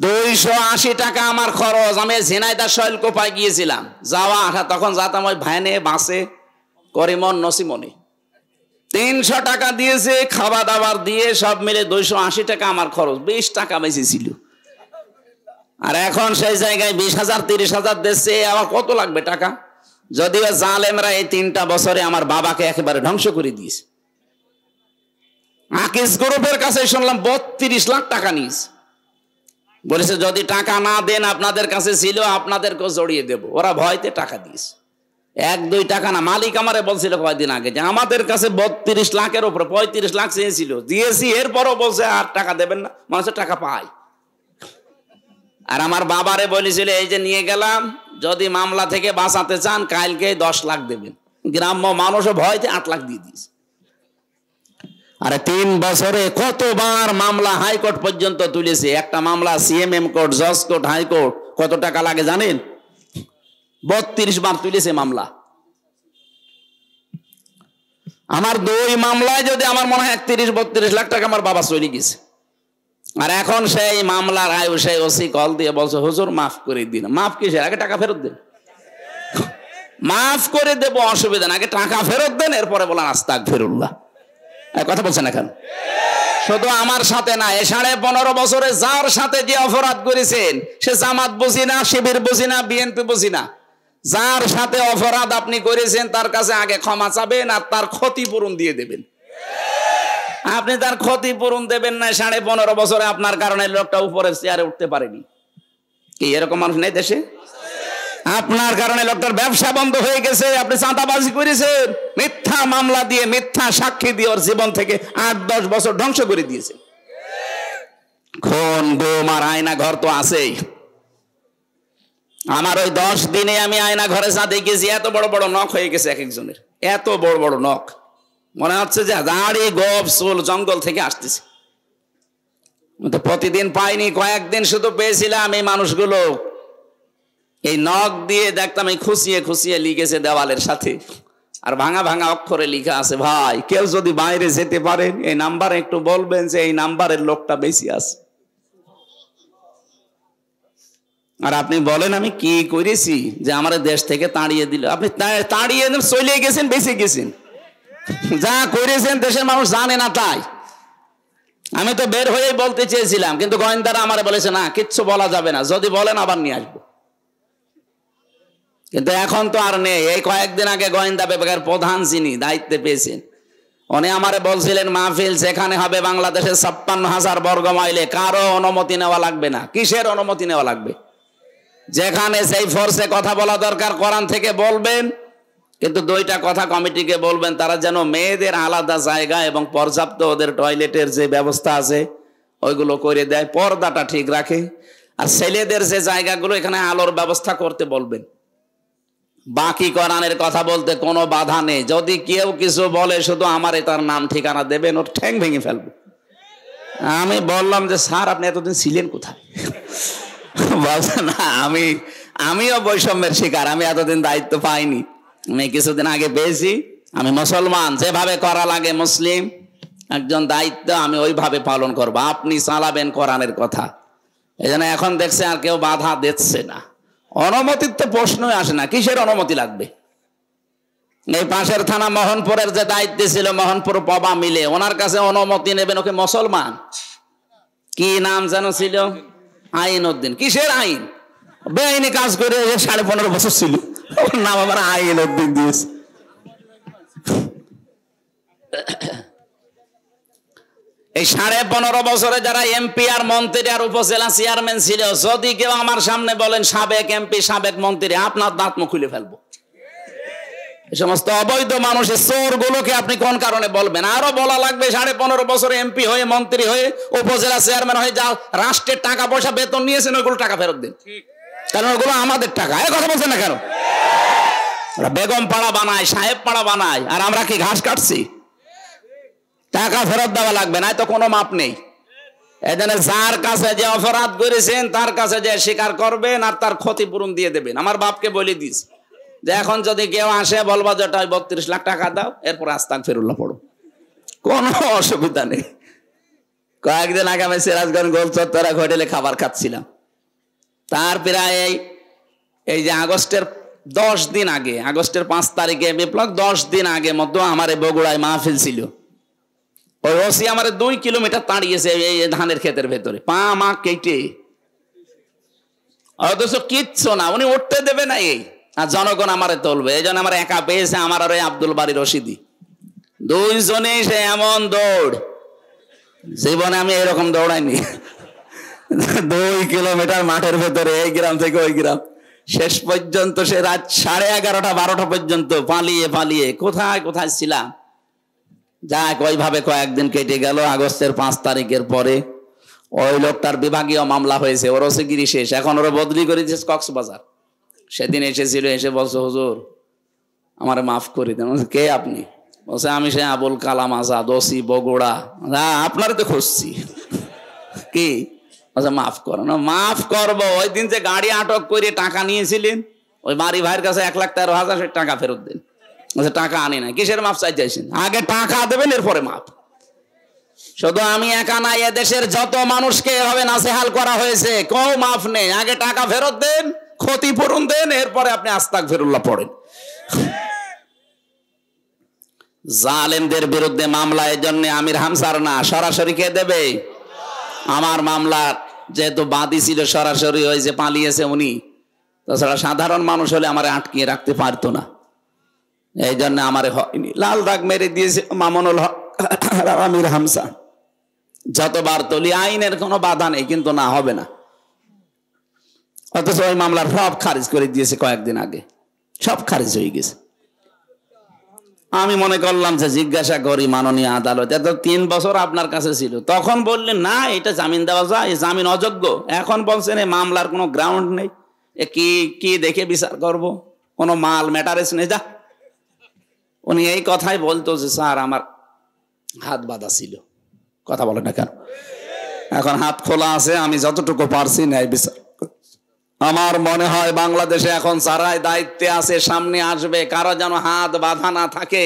280 টাকা আমার খরচ। আমি ঝিনাইদহ শৈলকুপায় গিয়েছিলাম, যাওয়া আসা, তখন যাতাম ওই ভ্যানে বাসে করিমন নসিমনি। 300 টাকা দিয়েছে, খাওয়া দাবার দিয়ে সব মিলে 280 টাকা আমার খরচ, 20 টাকা বেশি ছিল। আর এখন সেই জায়গায় 20,000 30,000 দিচ্ছে, আবার কত লাগবে টাকা? যদিও জালেমরা এই 3টা বছরে আমার বাবাকে একেবারে ধ্বংস করে দিয়েছে। আকিস গ্রুপের কাছে শুনলাম 32 লাখ টাকা নিয়েছে, বলেছে যদি টাকা না দেন, আপনাদের কাছে ছিল আপনাদেরকেও জড়িয়ে দেব। ওরা ভয়তে টাকা দিয়েছে, 1-2 টাকা না। মালিক আমারে বলছিল কয়েকদিন আগে যে আমাদের কাছে 32 লাখের উপরে 35 লাখ চেয়েছিল, দিয়েছি, এরপরও বলছে আর টাকা দেবেন না। মানুষের টাকা পায়। আর আমার বাবারে বলেছিল এই যে নিয়ে গেলাম, যদি মামলা থেকে বাঁচাতে চান কালকে 10 লাখ দেবেন। গ্রাম্য মানুষও ভয়তে 8 লাখ দিয়ে দিয়েছে। আরে 3 বছরে কতবার মামলা হাইকোর্ট পর্যন্ত তুলেছে। একটা মামলা সিএমএম কোর্ট, জজ কোর্ট, হাইকোর্ট, কত টাকা লাগে জানেন? 32 বার তুলেছে মামলা। আমার 2 মামলায় যদি আমার মনে হয় 31-32 লাখ টাকা আমার বাবা চলে গেছে। আর এখন সেই মামলার আয়ু সেই ওসি কল দিয়ে বলছে হুজুর মাফ করে দিন। মাফ কিসের? আগে টাকা ফেরত দেন। মাফ করে দেব, অসুবিধা না, আগে টাকা ফেরত দেন, এরপরে বলেন আস্তাগফিরুল্লাহ। কথা বলছেন এখন? শুধু আমার সাথে না, 15.5 বছরে যার সাথে যে অপরাধ করেছেন, সে জামাত বুঝি না, শিবির বুঝি না, বিএনপি বুঝি না, যার সাথে অপরাধ আপনি করেছেন তার কাছে আগে ক্ষমা চাবেন আর তার ক্ষতিপূরণ দিয়ে দেবেন। আপনি তার ক্ষতিপূরণ দেবেন না, 15.5 বছরে আপনার কারণে লোকটা উপরের চেয়ারে উঠতে পারেনি। কি এরকম মানুষ নেই দেশে? আপনার কারণে লোকটার ব্যবসা বন্ধ হয়ে গেছে, আপনি চাঁদাবাজি করেছেন, মিথ্যা মামলা দিয়ে, মিথ্যা সাক্ষী দিয়ে ওর জীবন থেকে 8-10 বছর ধ্বংস করে দিয়েছে। খুন, গুম আর আয়না ঘর তো আছেই। আমার ওই 10 দিনে আমি আয়না ঘরে যা দেখেছি, এত বড় বড় নখ হয়ে গেছে এক একজনের, এত বড় বড় নখ, মনে হচ্ছে যে দাড়ি গোপ চুল জঙ্গল থেকে আসতেছে। প্রতিদিন পাইনি, কয়েকদিন শুধু পেয়েছিলাম। এই মানুষগুলো এই নখ দিয়ে দেখতাম, এই খুশিয়ে খুশিয়ে লিখেছে দেওয়ালের সাথে, আর ভাঙা ভাঙা অক্ষরে লিখা আছে, ভাই কেউ যদি বাইরে যেতে পারেন এই নাম্বারে একটু বলবেন যে এই নাম্বারের লোকটা বেশি আছে। আর আপনি বলেন আমি কি করেছি যে আমার দেশ থেকে তাড়িয়ে দিল? আপনি তাড়িয়ে চলে গেছেন, বেঁচে গেছেন, যা করেছেন দেশের মানুষ জানে না। তাই আমি তো বের হয়ে বলতে চেয়েছিলাম, কিন্তু গোয়েন্দারা আমারে বলেছে না, কিচ্ছু বলা যাবে না, যদি বলেন আবার নিয়ে আসবো। কিন্তু এখন তো আর নেই। এই কয়েকদিন আগে গোয়েন্দা বিভাগের প্রধান যিনি দায়িত্বে পেয়েছেন, উনি আমারে বলছিলেন মাহফিল যেখানে হবে বাংলাদেশের 56,000 বর্গ মাইলে কারো অনুমতি নেওয়া লাগবে না। কিসের অনুমতি নেওয়া লাগবে? যেখানে সেই ফোর্সে কথা বলা দরকার কোরআন থেকে বলবেন, কিন্তু 2টা কথা কমিটিকে বলবেন, তারা যেন মেয়েদের আলাদা জায়গা এবং পর্যাপ্ত ওদের টয়লেটের যে ব্যবস্থা আছে ওইগুলো করে দেয়, পর্দাটা ঠিক রাখে। আর ছেলেদের যে জায়গাগুলো, এখানে আলোর ব্যবস্থা করতে বলবেন। বাকি কোরআনের কথা বলতে কোনো বাধা নেই। যদি কেউ কিছু বলে শুধু আমারে তার নাম ঠিকানা দেবেন, ওর ঠ্যাং ভেঙে ফেলবো। আমি বললাম যে স্যার আপনি এতদিন ছিলেন কোথায়? বলছে না, আমিও বৈষম্যের শিকার, আমি এতদিন দায়িত্ব পাইনি, আমি কিছুদিন আগে পেয়েছি। আমি মুসলমান, যেভাবে করা লাগে মুসলিম একজন দায়িত্ব আমি ওইভাবে পালন করব। আপনি চালাবেন কোরআনের কথা। এই জন্য এখন দেখছে আর কেউ বাধা দিচ্ছে না। অনুমতির তো প্রশ্নই আসে না, কিসের অনুমতি লাগবে? এই পাশের থানা মোহনপুরের যে দায়িত্ব ছিল, মোহনপুর পবা মিলে, ওনার কাছে অনুমতি নেবেন? ওকে মুসলমান, কি নাম যেন ছিল, আইন উদ্দিন। কিসের আইন? বেআইনি কাজ করে 15.5 বছর ছিল, ওর নাম আমার আইন উদ্দিন দিয়েছে। এই 15.5 বছরে যারা এমপি আর মন্ত্রী আর উপজেলা চেয়ারম্যান ছিল, যদি কেউ আমার সামনে বলেন সাবেক এমপি সাবেক মন্ত্রী, আপনার দাঁত মুখ খুলে ফেলবো। এই সমস্ত অবৈধ মানুষের চোর গুলোকে আপনি কোন কারণে বলবেন? আরো বলা লাগবে 15.5 বছরে এমপি হয়ে, মন্ত্রী হয়ে, উপজেলা চেয়ারম্যান হয়ে যা রাষ্ট্রের টাকা পয়সা বেতন নিয়েছেন ওইগুলো টাকা ফেরত দিন, কারণ ওগুলো আমাদের টাকা। এই কথা বলছেন না কেন? বেগম পাড়া বানায়, সাহেব পাড়া বানায়, আর আমরা কি ঘাস কাটছি? টাকা ফেরত দেওয়া লাগবে, না তো কোনো মাপ নেই। এজন্য যার কাছে যে অপরাধ করেছেন তার কাছে যে স্বীকার করবেন আর তার ক্ষতিপূরণ দিয়ে দেবেন। আমার বাপকে বলে দিস যে এখন যদি কেউ আসে বলবা যে 32 লাখ টাকা দাও, এরপর আস্তাগফিরুল্লাহ পড়ো, কোনো অসুবিধা নেই। কয়েকদিন আগে আমি সিরাজগঞ্জ গোল চত্বরে হোটেলে খাবার খাচ্ছিলাম। তার প্রায় এই যে আগস্টের 10 দিন আগে, আগস্টের 5 তারিখে বিপ্লব, 10 দিন আগে মতো আমার এই বগুড়ায় মাহফিল ছিল। ওই ওসি আমার 2 কিলোমিটার তাড়িয়েছে এই ধানের ক্ষেতের ভেতরে, পা মা কেটে, অথচ কিচ্ছু না, উনি উঠতে দেবে না। এই আর জনগণ আমারে তুলবে, এই জন্য আমার একা পেয়েছে আমার আর ওই আব্দুল বাড়ি রশিদি, দুইজনেই সে এমন দৌড়, জীবনে আমি এরকম দৌড়াইনি। 2 কিলোমিটার মাঠের ভেতরে, এই গ্রাম থেকে ওই গ্রাম, শেষ পর্যন্ত সে রাত 11:30 12টা পর্যন্ত পালিয়ে পালিয়ে কোথায় কোথায় ছিলাম। যাক, ওইভাবে কয়েকদিন কেটে গেল। আগস্টের 5 তারিখের পরে ওই লোকটার বিভাগীয় মামলা হয়েছে, ওর ওসিগিরি শেষ, এখন ওরা বদলি করে দিয়েছে কক্সবাজার। সেদিন এসেছিল, এসে বলছে হুজুর আমারে মাফ করে দেন। কে আপনি? বলছে আমি সে আবুল কালাম আজাদ, ওসি বগুড়া। আপনার তো খুঁজছি। কি? বলছে মাফ করো না। মাফ করবো? ওই দিন যে গাড়ি আটক করে টাকা নিয়েছিলেন, ওই বাড়ি ভাইয়ের কাছে 1,13,000 টাকা ফেরত দেন। টাকা আনি না, কিসের মাপ চাইছেন? আগে টাকা দেবেন, এরপরে মাপ। শুধু আমি একা না, এদেশের যত মানুষকে এভাবে নাসেহাল করা হয়েছে, কেউ মাফ নেই। আগে টাকা ফেরত দেন, ক্ষতিপূরণ দেন, এরপরে আপনি আস্তাগফিরুল্লাহ পড়েন। জালেমদের বিরুদ্ধে মামলা এই জন্য আমির হামসার না, সরাসরি কে দেবে? আমার মামলা যেহেতু বাদী ছিল, সরাসরি ওই যে পালিয়েছে উনি, তাছাড়া সাধারণ মানুষ হলে আমার আটকিয়ে রাখতে পারতো না, এই জন্য আমার হয়নি। লাল দাগ মেরে দিয়েছে মামুনুল হক আমির হামসা। যতবার তুলি আইনের কোনো বাধা নেই, কিন্তু না, হবে না। অথচ ওই মামলার সব খারিজ করে দিয়েছে কয়েকদিন আগে, সব খারিজ হয়ে গেছে। আমি মনে করলাম যে জিজ্ঞাসা করি মাননীয় আদালত, এত 3 বছর আপনার কাছে ছিল, তখন বললেন না এটা জামিন দেওয়া যায়, জামিন অযোগ্য। এখন বলছেন এই মামলার কোনো গ্রাউন্ড নেই, এ কি দেখে বিচার করব, কোনো মাল ম্যাটারেস নেই। যা, উনি এই কথাই বলতো যে স্যার আমার হাত বাঁধা ছিল। কথা বলে না কেন? এখন হাত খোলা আছে, আমি যতটুকু পারছি ন্যায় বিচার। আমার মনে হয় বাংলাদেশে এখন যারাই দায়িত্বে আছে, সামনে আসবে, কারো যেন হাত বাঁধা না থাকে,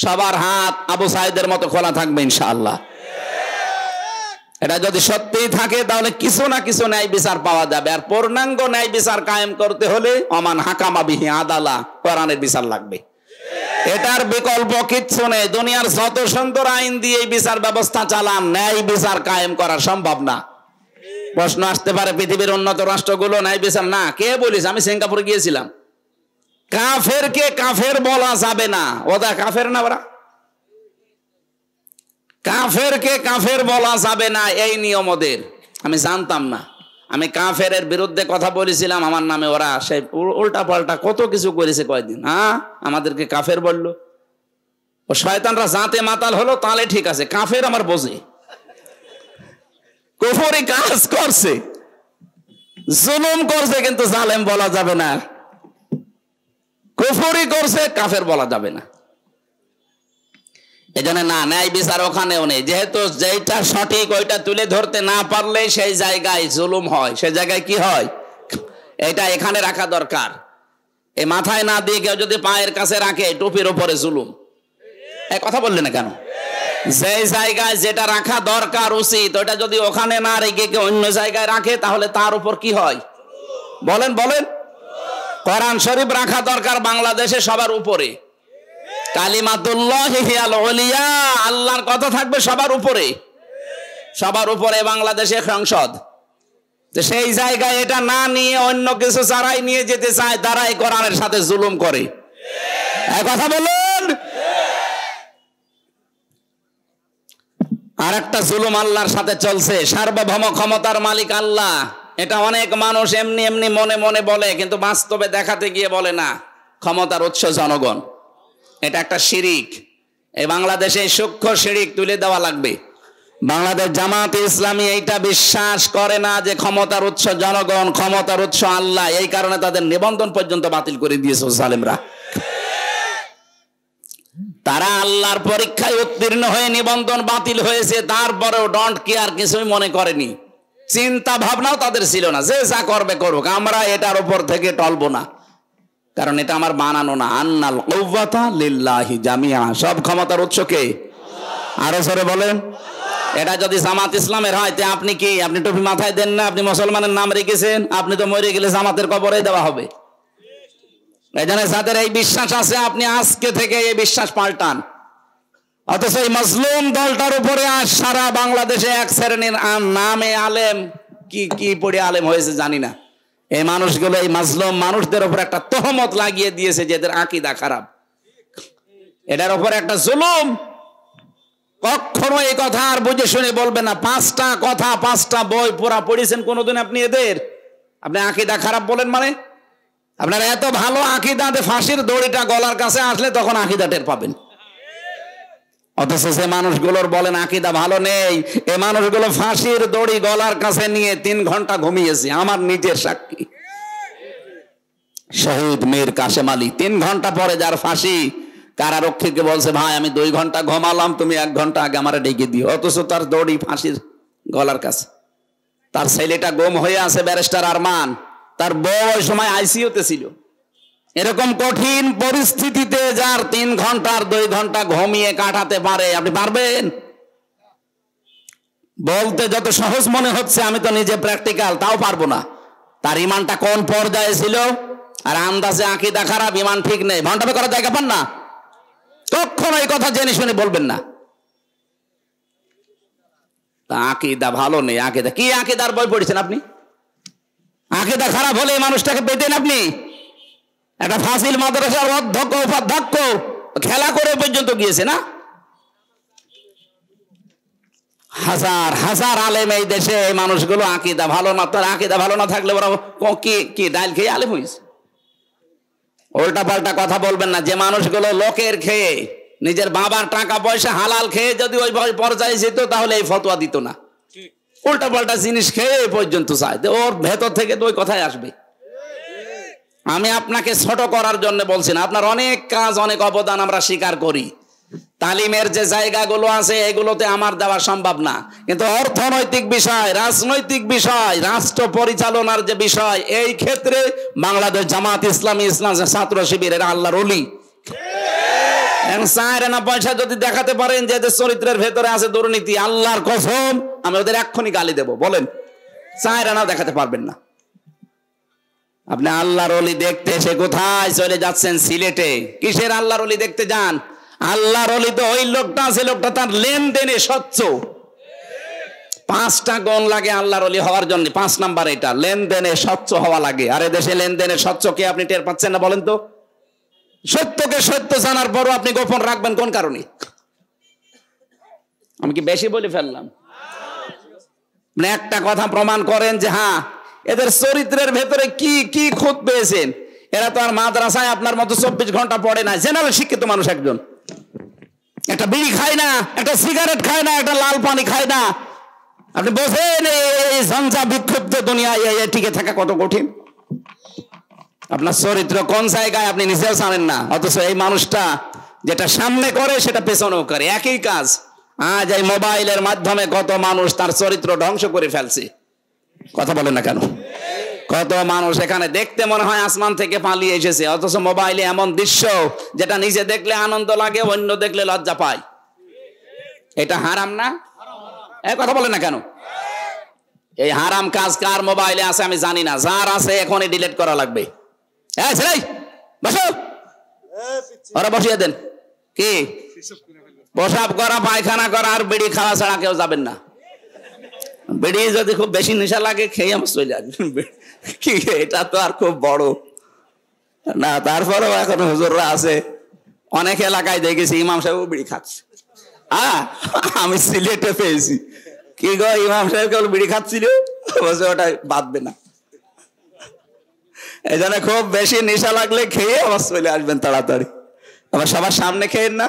সবার হাত আবু সাইদের মতো খোলা থাকবে ইনশাআল্লাহ। এটা যদি সত্যিই থাকে তাহলে কিছু না কিছু ন্যায় বিচার পাওয়া যাবে। আর পূর্ণাঙ্গ ন্যায় বিচার কায়েম করতে হলে অমান হাকামা বিহি আদালা, কোরআনের বিচার লাগবে। এটার বিকল্প কিচ্ছু নেই। দুনিয়ার যত সুন্দর আইন দিয়ে বিচার ব্যবস্থা চালান, ন্যায় বিচার কায়েম করা সম্ভব না। প্রশ্ন আসতে পারে পৃথিবীর উন্নত রাষ্ট্রগুলো ন্যায় বিচার না, কে বলিস? আমি সিঙ্গাপুরে গিয়েছিলাম, কাফেরকে কাফের বলা যাবে না। ওটা কাফের না, ওরা কাফেরকে কাফের বলা যাবে না, এই নিয়ম ওদের। আমি জানতাম না, আমি কাফের বিরুদ্ধে কথা বলেছিলাম আমার নামে, ওরা সেই উল্টা পাল্টা কত কিছু করেছে কয়েকদিন। আমাদেরকে কাফের বললো। ও শয়তানরা জাতে মাতাল হলো, তাহলে ঠিক আছে, কাফের আমার বোঝে, কুফরি কাজ করছে, জুলুম করছে, কিন্তু জালেম বলা যাবে না। কুফরি করছে, কাফের বলা যাবে না। এই জন্য না, ন্যায় বিচার ওখানেও নেই। যেহেতু যেটা সঠিক ওইটা তুলে ধরতে না পারলে সেই জায়গায় জুলুম হয়, সেই জায়গায় কি হয়, এটা এখানে রাখা দরকার। এই মাথায় না দিয়ে কেউ যদি পায়ের কাছে রাখে, টুপির উপরে জুলুম। এই কথা বললে না কেন? যে জায়গায় যেটা রাখা দরকার উচিত, ওটা যদি ওখানে না রেখে কেউ অন্য জায়গায় রাখে, তাহলে তার উপর কি হয় বলেন? বলেন। কোরআন শরীফ রাখা দরকার বাংলাদেশে সবার উপরে। কালিমাতুল্লাহি হিয়াল উলিয়া, আল্লাহর কথা থাকবে সবার উপরে, সবার উপরে বাংলাদেশে সংসদ। সেই জায়গায় এটা না নিয়ে অন্য কিছু যারাই নিয়ে যেতে চায়, তারাই কোরআনের সাথে জুলুম করে। এই কথা বলুন। আর একটা জুলুম আল্লাহর সাথে চলছে, সার্বভৌম ক্ষমতার মালিক আল্লাহ। এটা অনেক মানুষ এমনি এমনি মনে মনে বলে, কিন্তু বাস্তবে দেখাতে গিয়ে বলে না। ক্ষমতার উৎস জনগণ। এটা একটা শিরিক। এই বাংলাদেশে সূক্ষ্ম শিরিক তুলে দেওয়া লাগবে। বাংলাদেশ জামাত ইসলামী এইটা বিশ্বাস করে না যে ক্ষমতার উৎস জনগণ, ক্ষমতার উৎস আল্লাহ। এই কারণে তাদের নিবন্ধন পর্যন্ত বাতিল করে দিয়েছে জালেমরা। তারা আল্লাহর পরীক্ষায় উত্তীর্ণ হয়ে নিবন্ধন বাতিল হয়েছে, তারপরেও ডোন্ট কেয়ার, কিছুই মনে করেনি। চিন্তা ভাবনাও তাদের ছিল না, যে যা করবে করুক, আমরা এটার উপর থেকে টলবো না, কারণ এটা আমার বানানো না। আন্নাল কুওয়াতা লিল্লাহি জামিআ, সব ক্ষমতার উৎস কে? আরো জোরে বলেন। এটা যদি জামাত ইসলামের হয়, তে আপনি কি, আপনি টুপি মাথায় দেন না, আপনি মুসলমানের নাম রেখেছেন, আপনি তো মরে গেলে জামাতের কবরে দেওয়া হবে। এই জন্য যাদের এই বিশ্বাস আছে, আপনি আজকে থেকে এই বিশ্বাস পাল্টান। অথচ এই মজলুম দলটার উপরে আজ সারা বাংলাদেশে এক শ্রেণীর নামে আলেম, কি কি পড়ে আলেম হয়েছে জানি না, এই মানুষগুলো এই মাজলুম মানুষদের উপর একটা তহমত লাগিয়ে দিয়েছে যে এদের আকীদা খারাপ। এটার উপর একটা জুলুম। কখনো এই কথা আর বুঝে শুনে বলবেন না। 5টা কথা, 5টা বই পড়া পড়েছেন কোনোদিন আপনি এদের? আপনি আকীদা খারাপ বলেন মানে? আপনার এত ভালো আকীদা, ফাঁসির দড়িটা গলার কাছে আসলে তখন আকীদা টের পাবেন। অথচ যে মানুষগুলোর বলেন আকীদা ভালো নেই, এই মানুষগুলো ফাঁসির দড়ি গলার কাছে নিয়ে 3 ঘন্টা ঘুমিয়েছে। আমার নিজের সাক্ষী, শহীদ মীর কাসেম আলী 3 ঘন্টা পরে যার ফাঁসি, কারারক্ষীকে বলছে, ভাই আমি 2 ঘন্টা ঘুমালাম, তুমি 1 ঘন্টা আগে আমারে ডেকে দিও। অথচ তার দড়ি ফাঁসির গলার কাছে। তার ছেলেটা গুম হয়ে আছে, ব্যারিস্টার আরমান, তার বউ ওই সময় আইসিইউতে ছিল। এরকম কঠিন পরিস্থিতিতে যার 3 ঘন্টা আর 2 ঘন্টা ঘুমিয়ে কাটাতে পারে, আপনি পারবেন? বলতে যত সহজ মনে হচ্ছে, আমি তো নিজে প্র্যাকটিক্যাল, তাও পারবো না। তার ইমানটা কোন পর্যায়ে ছিল? আর আন্দাজে আকীদা খারাপ, ইমান ঠিক নেই, ভণ্ডামি করার জায়গা পান না। কখনো এই কথা জেনে শুনে বলবেন না। তা আকীদা ভালো নেই, আকীদা কি? আকীদার বই পড়েছেন আপনি? আকীদা খারাপ হলে এই মানুষটাকে পেতেন আপনি? একটা ফাজিল মাদ্রাসার অধ্যক্ষ উপাধ্যক্ষ খেলা করে পর্যন্ত গিয়েছে না? হাজার হাজার আলেম এই দেশে, এই মানুষগুলো আকীদা ভালো না। তার আকীদা ভালো না থাকলে ওরা কি ডাইল খেয়ে আলেম হয়েছে? উল্টা পাল্টা কথা বলবেন না। যে মানুষগুলো লোকের খেয়ে, নিজের বাবার টাকা পয়সা হালাল খেয়ে যদি ওই পর্যায়ে যেত, তাহলে এই ফতোয়া দিত না। উল্টা পাল্টা জিনিস খেয়ে পর্যন্ত চায়, ওর ভেতর থেকে তো ওই কথাই আসবে। আমি আপনাকে ছোট করার জন্য বলছি না, আপনার অনেক কাজ, অনেক অবদান আমরা স্বীকার করি। তালিমের যে জায়গাগুলো আছে, এগুলোতে আমার দেওয়া সম্ভব না, কিন্তু অর্থনৈতিক বিষয়, রাজনৈতিক বিষয়, রাষ্ট্র পরিচালনার যে বিষয়, এই ক্ষেত্রে বাংলাদেশ জামাত ইসলামী, ইসলাম ছাত্র শিবির, এরা আল্লাহর ওলি। না পয়সা যদি দেখাতে পারেন যে এদের চরিত্রের ভেতরে আছে দুর্নীতি, আল্লাহর কসম আমি ওদের এক্ষুনি গালি দেব। বলেন, 4 আনা দেখাতে পারবেন না। আপনি আল্লাহর ওলি দেখতে এসে কোথায় চলে যাচ্ছেন? সিলেটে। কিসের আল্লাহর ওলি দেখতে যান? আল্লাহর ওলি তো ওই লোকটা আছে, লোকটা তার লেনদেনে স্বচ্ছ। 5টা গুণ লাগে আল্লাহর ওলি হওয়ার জন্য। 5 নাম্বার এটা, লেনদেনে স্বচ্ছ হওয়া লাগে। আর দেশে লেনদেনে স্বচ্ছ কে আপনি টের পাচ্ছেন না? বলেন তো। সত্যকে সত্য জানার পরও আপনি গোপন রাখবেন কোন কারণে? আমি কি বেশি বলে ফেললাম? একটা কথা প্রমাণ করেন যে হ্যাঁ, এদের চরিত্রের ভেতরে কি কি খুঁত পেয়েছেন। এরা তো আর মাদ্রাসায় আপনার মতো 24 ঘন্টা পড়ে না। জেনারেল শিক্ষিত মানুষ একজন, একটা বিড়ি খায় না, একটা সিগারেট খায় না, একটা লাল পানি খায় না। আপনি বোঝেন এই ঝঞ্ঝা বিক্ষুব্ধ দুনিয়ায় টিকে থাকা কত কঠিন। আপনার চরিত্র কোন জায়গায় আপনি নিজেও জানেন না, অথচ এই মানুষটা যেটা সামনে করে সেটা পেছনেও করে, একই কাজ। আজ এই মোবাইলের মাধ্যমে কত মানুষ তার চরিত্র ধ্বংস করে ফেলছে। কথা বলেন না কেন? কত মানুষ এখানে দেখতে মনে হয় আসমান থেকে পালিয়ে এসেছে, অথচ মোবাইলে এমন দৃশ্য যেটা নিজে দেখলে আনন্দ লাগে, অন্য দেখলে লজ্জা পায়। এটা হারাম না? কথা বলেন না কেন? এই হারাম কাজ কার মোবাইলে আছে আমি জানি না, যার আছে এখনই ডিলিট করা লাগবে। বসো, ওরা বসিয়ে দেন। কি প্রসাব করা, পায়খানা করা আর বিড়ি খাওয়া ছাড়া কেউ যাবেন না। বিড়ি যদি খুব বেশি নেশা লাগে খেয়ে আমার চলে আসবেন। কি এটা তো আর খুব বড় না। তারপরেও এখন হুজুররা আছে, অনেক এলাকায় দেখেছি ইমাম সাহেব বিড়ি খাচ্ছে। আমি সিলেটে পেয়েছি, কি গো ইমাম সাহেব কেবল বিড়ি খাচ্ছিল, বলছে ওটা বাদবে না। এই জন্য খুব বেশি নেশা লাগলে খেয়ে আবার চলে আসবেন তাড়াতাড়ি। আবার সবার সামনে খেয়েন না।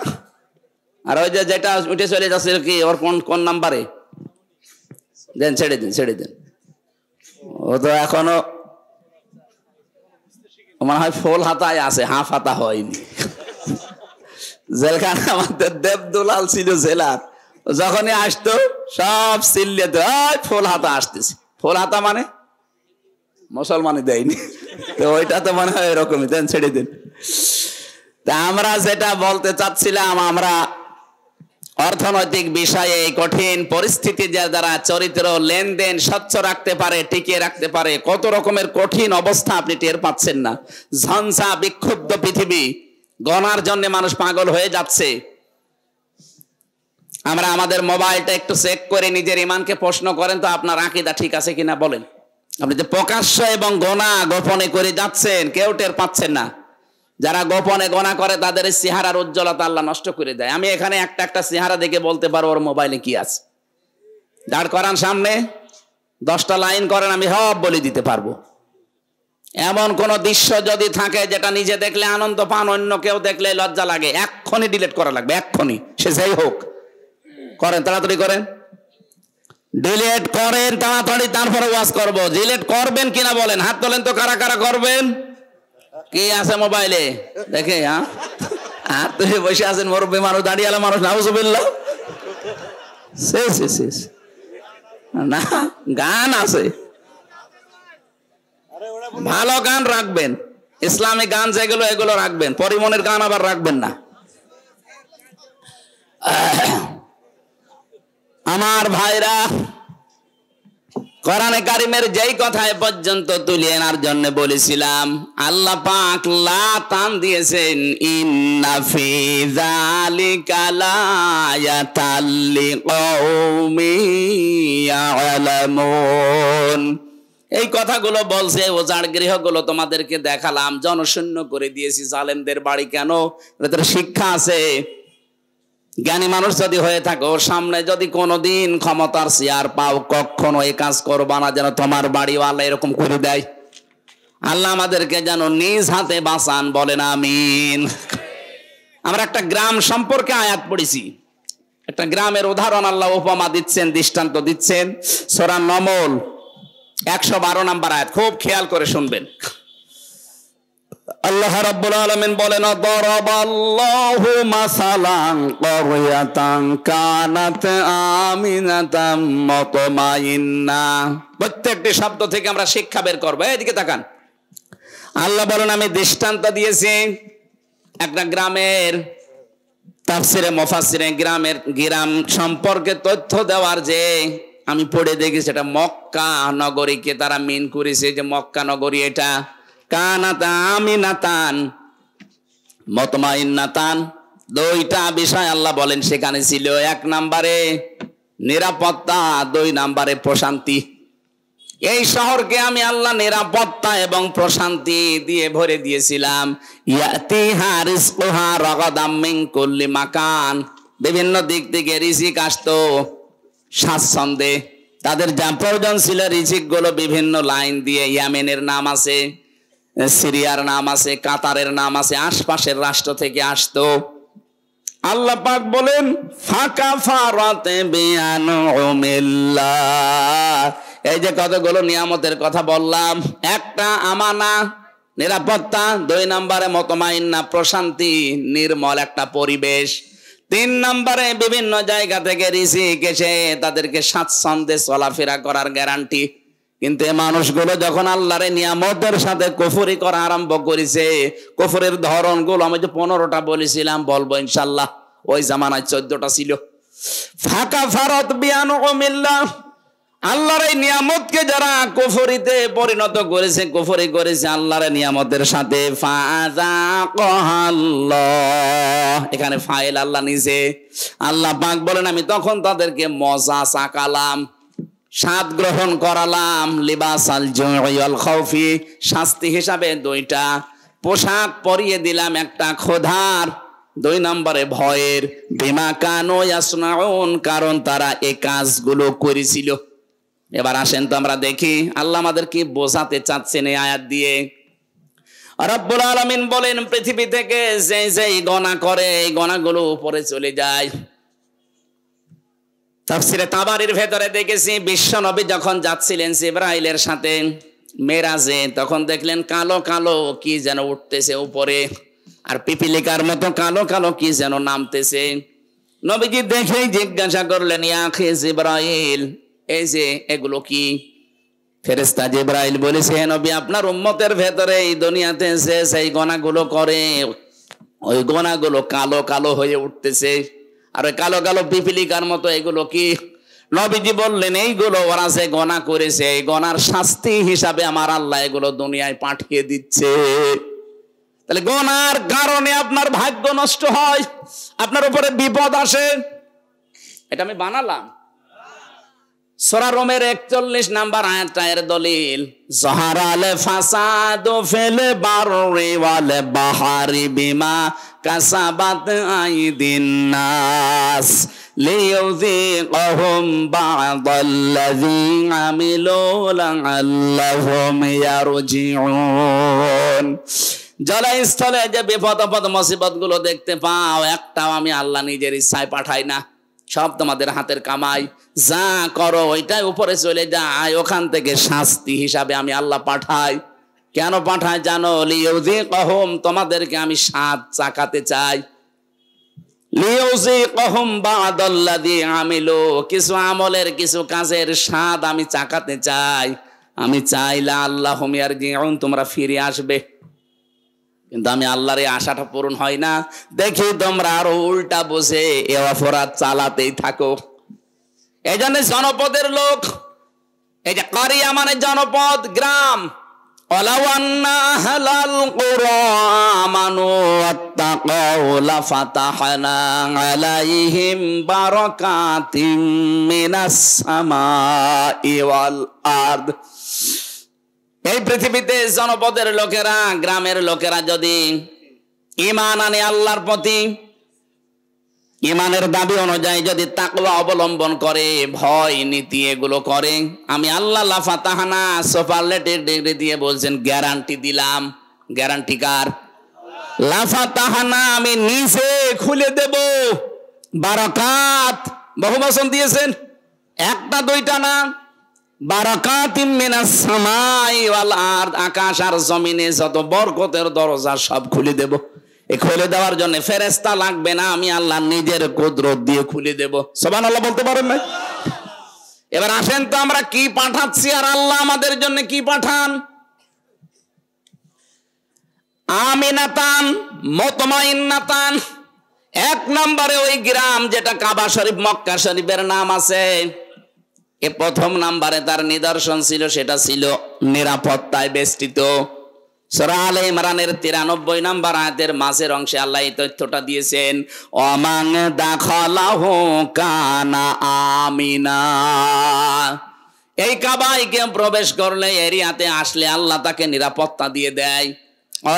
আর ওই যে যেটা উঠে চলে যাচ্ছে কি ওর কোন নাম্বারে দেন, ছেড়ে দিন। ও তো এখনো মনে হয় ফুল হাতায় আছে, হাফ হাতা হয়নি। জেলখানা আমাদের দেবদুলাল ছিল জেলার, যখনই আসতো সব চিল্লিয়ে ফুল হাতা আসতেছে। ফুল হাতা মানে মুসলমানই দেয়নি, তো ওইটা তো মনে হয় এরকমই, দেন ছেড়ে দিন। তা আমরা যেটা বলতে চাচ্ছিলাম, আমরা অর্থনৈতিক বিষয়ে কঠিন পরিস্থিতি যারা চরিত্র লেনদেন স্বচ্ছ রাখতে পারে, টিকিয়ে রাখতে পারে, কত রকমের কঠিন অবস্থা আপনি টের পাচ্ছেন না। ঝঞ্ঝা বিক্ষুব্ধ পৃথিবী, গণার জন্য মানুষ পাগল হয়ে যাচ্ছে। আমরা আমাদের মোবাইলটা একটু চেক করে নিজের ইমানকে প্রশ্ন করেন তো, আপনার আকীদা ঠিক আছে কিনা বলেন। আপনি যে প্রকাশ্য এবং গোনা গোপনে করে যাচ্ছেন, কেউ টের পাচ্ছেন না। যারা গোপনে গোনা করে তাদের চেহারার উজ্জ্বলতা আল্লাহ নষ্ট করে দেয়। আমি এখানে একটা চেহারা দেখে বলতে পারবো ওর মোবাইলে কি আছে। দাঁড় করান সামনে, 10টা লাইন করেন, আমি সব বলে দিতে পারবো। এমন কোন দৃশ্য যদি থাকে যেটা নিজে দেখলে আনন্দ পান, অন্য কেউ দেখলে লজ্জা লাগে, এক্ষুনি ডিলিট করা লাগবে, এক্ষুনি, সে যাই হোক। করেন, তাড়াতাড়ি করেন, ডিলিট করেন তাড়াতাড়ি, তারপরে ওয়াজ করবো। ডিলিট করবেন কিনা বলেন, হাত তোলেন তো, কারা কারা করবেন। কি আছে মোবাইলে দেখে? হ্যাঁ, হাত তুলে বসে আছেন মুরব্বী মানুষ, দাঁড়িয়ে মানুষ, নাউজুবিল্লাহ। শেষ না, গান আছে, ভালো গান রাখবেন, ইসলামিক গান যেগুলো এগুলো রাখবেন, পরিমনের গান আবার রাখবেন না। আমার ভাইরা, কোরআনে কারিমের যেই কথা এ পর্যন্ত তুলে আনার জন্য বলেছিলাম, আল্লাহ পাক লাতান দিয়েছেন, ইন্না ফি যালিকা লায়াতাল লিকাউমিন ইয়ালামুন। এই কথাগুলো বলছে, ওজাড় গৃহগুলো তোমাদেরকে দেখালাম, জনশূন্য করে দিয়েছি। জালেমদের বাড়ি কেন? এদের শিক্ষা আছে। জ্ঞানী মানুষ যদি হয়ে থাকো, সামনে যদি কোনোদিন ক্ষমতার চেয়ার পাও, কখনো এই কাজ করবা না যেন তোমার বাড়িওয়ালা এরকম করে দেয়। আল্লাহ আমাদেরকে যেন নিজ হাতে বাঁচান, বলেন আমিন। আমরা একটা গ্রাম সম্পর্কে আয়াত পড়েছি, একটা গ্রামের উদাহরণ আল্লাহ উপমা দিচ্ছেন, দৃষ্টান্ত দিচ্ছেন। সূরা নমল 112 নম্বর আয়াত, খুব খেয়াল করে শুনবেন। আল্লাহ রাব্বুল আলামিন বলেন, দারাবাল্লাহু মাসালান ক্বরিয়াতান কানাত আমিনাতাম মুতমাইন্না। প্রত্যেকটি শব্দ থেকে আমরা শিক্ষা বের করব। এদিকে তাকান। আল্লাহ বলেন, আমি দৃষ্টান্ত দিয়েছি একটা গ্রামের। তাফসিরে মুফাসসিরে গ্রাম সম্পর্কে তথ্য দেওয়ার যে আমি পড়ে দেখি, সেটা মক্কা নগরীকে তারা মিন করেছে, যে মক্কা নগরী এটা কানাত আমিনাতান মুতমাইন্নাতান। দুইটা বিষয় আল্লাহ বলেন সেখানে ছিল। 1 নম্বরে নিরাপত্তা, 2 নম্বরে প্রশান্তি। এই শহরকে আমি আল্লাহ নিরাপত্তা এবং প্রশান্তি দিয়ে ভরে দিয়েছিলাম। ইয়াতিহা রিজকুহা রাগাদাম মিন কুল্লি মাকান, বিভিন্ন দিক থেকে রিজিক আসতো স্বাচ্ছন্দ্যে। তাদের যা প্রয়োজন ছিল রিজিক গুলো বিভিন্ন লাইন দিয়ে, ইয়ামেনের নাম আছে, সিরিয়ার নাম আছে, কাতারের নাম আছে, আশপাশের রাষ্ট্র থেকে আসতো। আল্লাহ পাক বলেন, ফাকাফারাত বিআনউমিল্লাহ। এই যে কতগুলো নিয়ামতের কথা বললাম, একটা আমানা নিরাপত্তা, 2 নম্বরে মুতমাইন্না প্রশান্তি, নির্মল একটা পরিবেশ, 3 নম্বরে বিভিন্ন জায়গা থেকে রিজিক এসে তাদেরকে স্বাচ্ছন্দ্যে চলাফেরা করার গ্যারান্টি। কিন্তু এই মানুষগুলো যখন আল্লাহর নিয়ামতের সাথে কুফরি করা আরম্ভ করেছে, কুফরের ধরন গুলো আমি যে 15টা বলেছিলাম, বলবো ইনশাআল্লাহ, ওই জামানায় 14টা ছিল। ফাকাফারাত বিআনউমিল্লাহ, আল্লাহর এই নিয়ামতকে যারা কুফরিতে পরিণত করেছে, কুফরি করেছে আল্লাহর নিয়ামতের সাথে, ফাযাকাল্লাহ, এখানে ফাইল আল্লাহ নিজে। আল্লাহ পাক বলেন, আমি তখন তাদেরকে মজা চাকালাম, স্বাদ গ্রহণ করালাম, লিবাসাল জুই ওয়াল খাউফি, শাস্তি হিসাবে 2টা পোশাক পরিয়ে দিলাম, একটা ক্ষুধার, 2 নম্বরে ভয়ের, বিমা কানু ইয়াসনাউন, কারণ তারা এই কাজগুলো করেছিল। এবার আসেন তো আমরা দেখি আল্লাহ আমাদের কি বোঝাতে চাচ্ছেন এই আয়াত দিয়ে। রব্বুল আলামিন বলেন পৃথিবী থেকে যে যেই গোনা করে এই গোনাগুলো উপরে চলে যায়। তাফসিরে তাবারির ভেতরে দেখেছি বিশ্ব নবী যখন যাচ্ছিলেন জিবরাইলের সাথে মেরাজে, তখন দেখলেন কালো কালো কি যেন উঠতেছে উপরে, আর পিপিলিকার মতো কালো কালো কি যেন নামতেছে। নবীজি দেখেই জিজ্ঞাসা করলেন, ইয়া আখি জিবরাইল, এই যে এগুলো কি? ফেরেশতা জিবরাইল বলেছে, হে নবী, আপনার উম্মতের ভেতরে এই দুনিয়াতে যে সেই গোনাগুলো করে ওই গোনাগুলো কালো কালো হয়ে উঠতেছে, আর ওই কালো কালো পিপিলিকার মতো এগুলো কি? নবীজি বললেন, এইগুলো ওরা যে গোনা করেছে এই গোনার শাস্তি হিসাবে আমার আল্লাহ এগুলো দুনিয়ায় পাঠিয়ে দিচ্ছে। তাহলে গোনার কারণে আপনার ভাগ্য নষ্ট হয়, আপনার উপরে বিপদ আসে। এটা আমি বানালাম। সূরা রোমের 41 নাম্বার আয়াতটা এর দলিল, যাহারাল ফাসাদু ফিল বাররি ওয়াল বাহরি বিমা কাসাবাত আইদিন নাস লিইউযিকাহুম বা'দাল্লাযী আমিলু লা'আল্লাহুম ইয়ারজিউন। জলস্থলে যে বিপদ আপদ মুসিবত গুলো দেখতে পাও, একটাও আমি আল্লাহ নিজের ইচ্ছায় পাঠাই না, সব তোমাদের হাতের কামাই। যা করো ওইটাই উপরে চলে যায়, ওখান থেকে শাস্তি হিসাবে আমি আল্লাহ পাঠাই। কেন পাঠাই জানো? লিইউযিকাহুম, তোমাদেরকে আমি স্বাদ চাকাতে চাই। লিইউযিকাহুম বা'দাল্লাযী আমিলু, কিছু আমলের কিছু কাজের স্বাদ আমি চাকাতে চাই। আমি চাইলা আল্লাহুম ইয়ারজিউন, তোমরা ফিরে আসবে। কিন্তু আমি আল্লাহর এই আশাটা পূরণ হয় না দেখি তোমরা আরো উল্টা বসে এ অপরাধ চালাতেই থাকো। এই জন্য জনপদের লোক, এই যে কারিয়া মানে জনপদ, গ্রাম, ওয়ালাউ আন্না আহলাল কুরা আমানু ওয়াত্তাকাউ লাফাতাহনা আলাইহিম বারাকাতিম মিনাস সামাই ওয়াল আরদ। এই পৃথিবীতে জনপদের লোকেরা, গ্রামের লোকেরা যদি ঈমান আনে আল্লাহর প্রতি, ঈমানের দাবি অনুযায়ী যদি তাকওয়া অবলম্বন করে, ভয় নীতি এগুলো করে, আমি আল্লাহ লাফাতাহানা সুপারলেটিভ ডিগ্রি দিয়ে বলছেন গ্যারান্টি দিলাম। গ্যারান্টি কার? লাফাতাহানা, আমি নিজে খুলে দেব বারাকাত। বহু বচন দিয়েছেন, একটা দুইটা না, বারাকাতিম মিনাস সামাই ওয়াল আরদ, আকাশ আর জমিনে যত বরকতের দরজা সব খুলে দেব। এই খুলে দেওয়ার জন্য ফেরেশতা লাগবে না, আমি আল্লাহ নিজের কুদরত দিয়ে খুলে দেব। সুবহানাল্লাহ বলতে পারেন না? এবার আসেন তো আমরা কি পাঠাচ্ছি আর আল্লাহ আমাদের জন্য কি পাঠান। আমিনাতান মুতমাইন্নাতান, এক নম্বরে ওই গ্রাম যেটা কাবা শরীফ মক্কা শরীফের নাম আছে, এ প্রথম নাম্বারে তার নিদর্শন ছিল, সেটা ছিল নিরাপত্তায় বেষ্টিত। সূরা আলে ইমরানের 93 নম্বর আয়াতের মাঝের অংশে আল্লাহ এই তথ্যটা দিয়েছেন, ওয়ামান দাখালাহু কানা আমিনা। এই কাবায় কেউ প্রবেশ করলে, এরিয়াতে আসলে আল্লাহ তাকে নিরাপত্তা দিয়ে দেয়।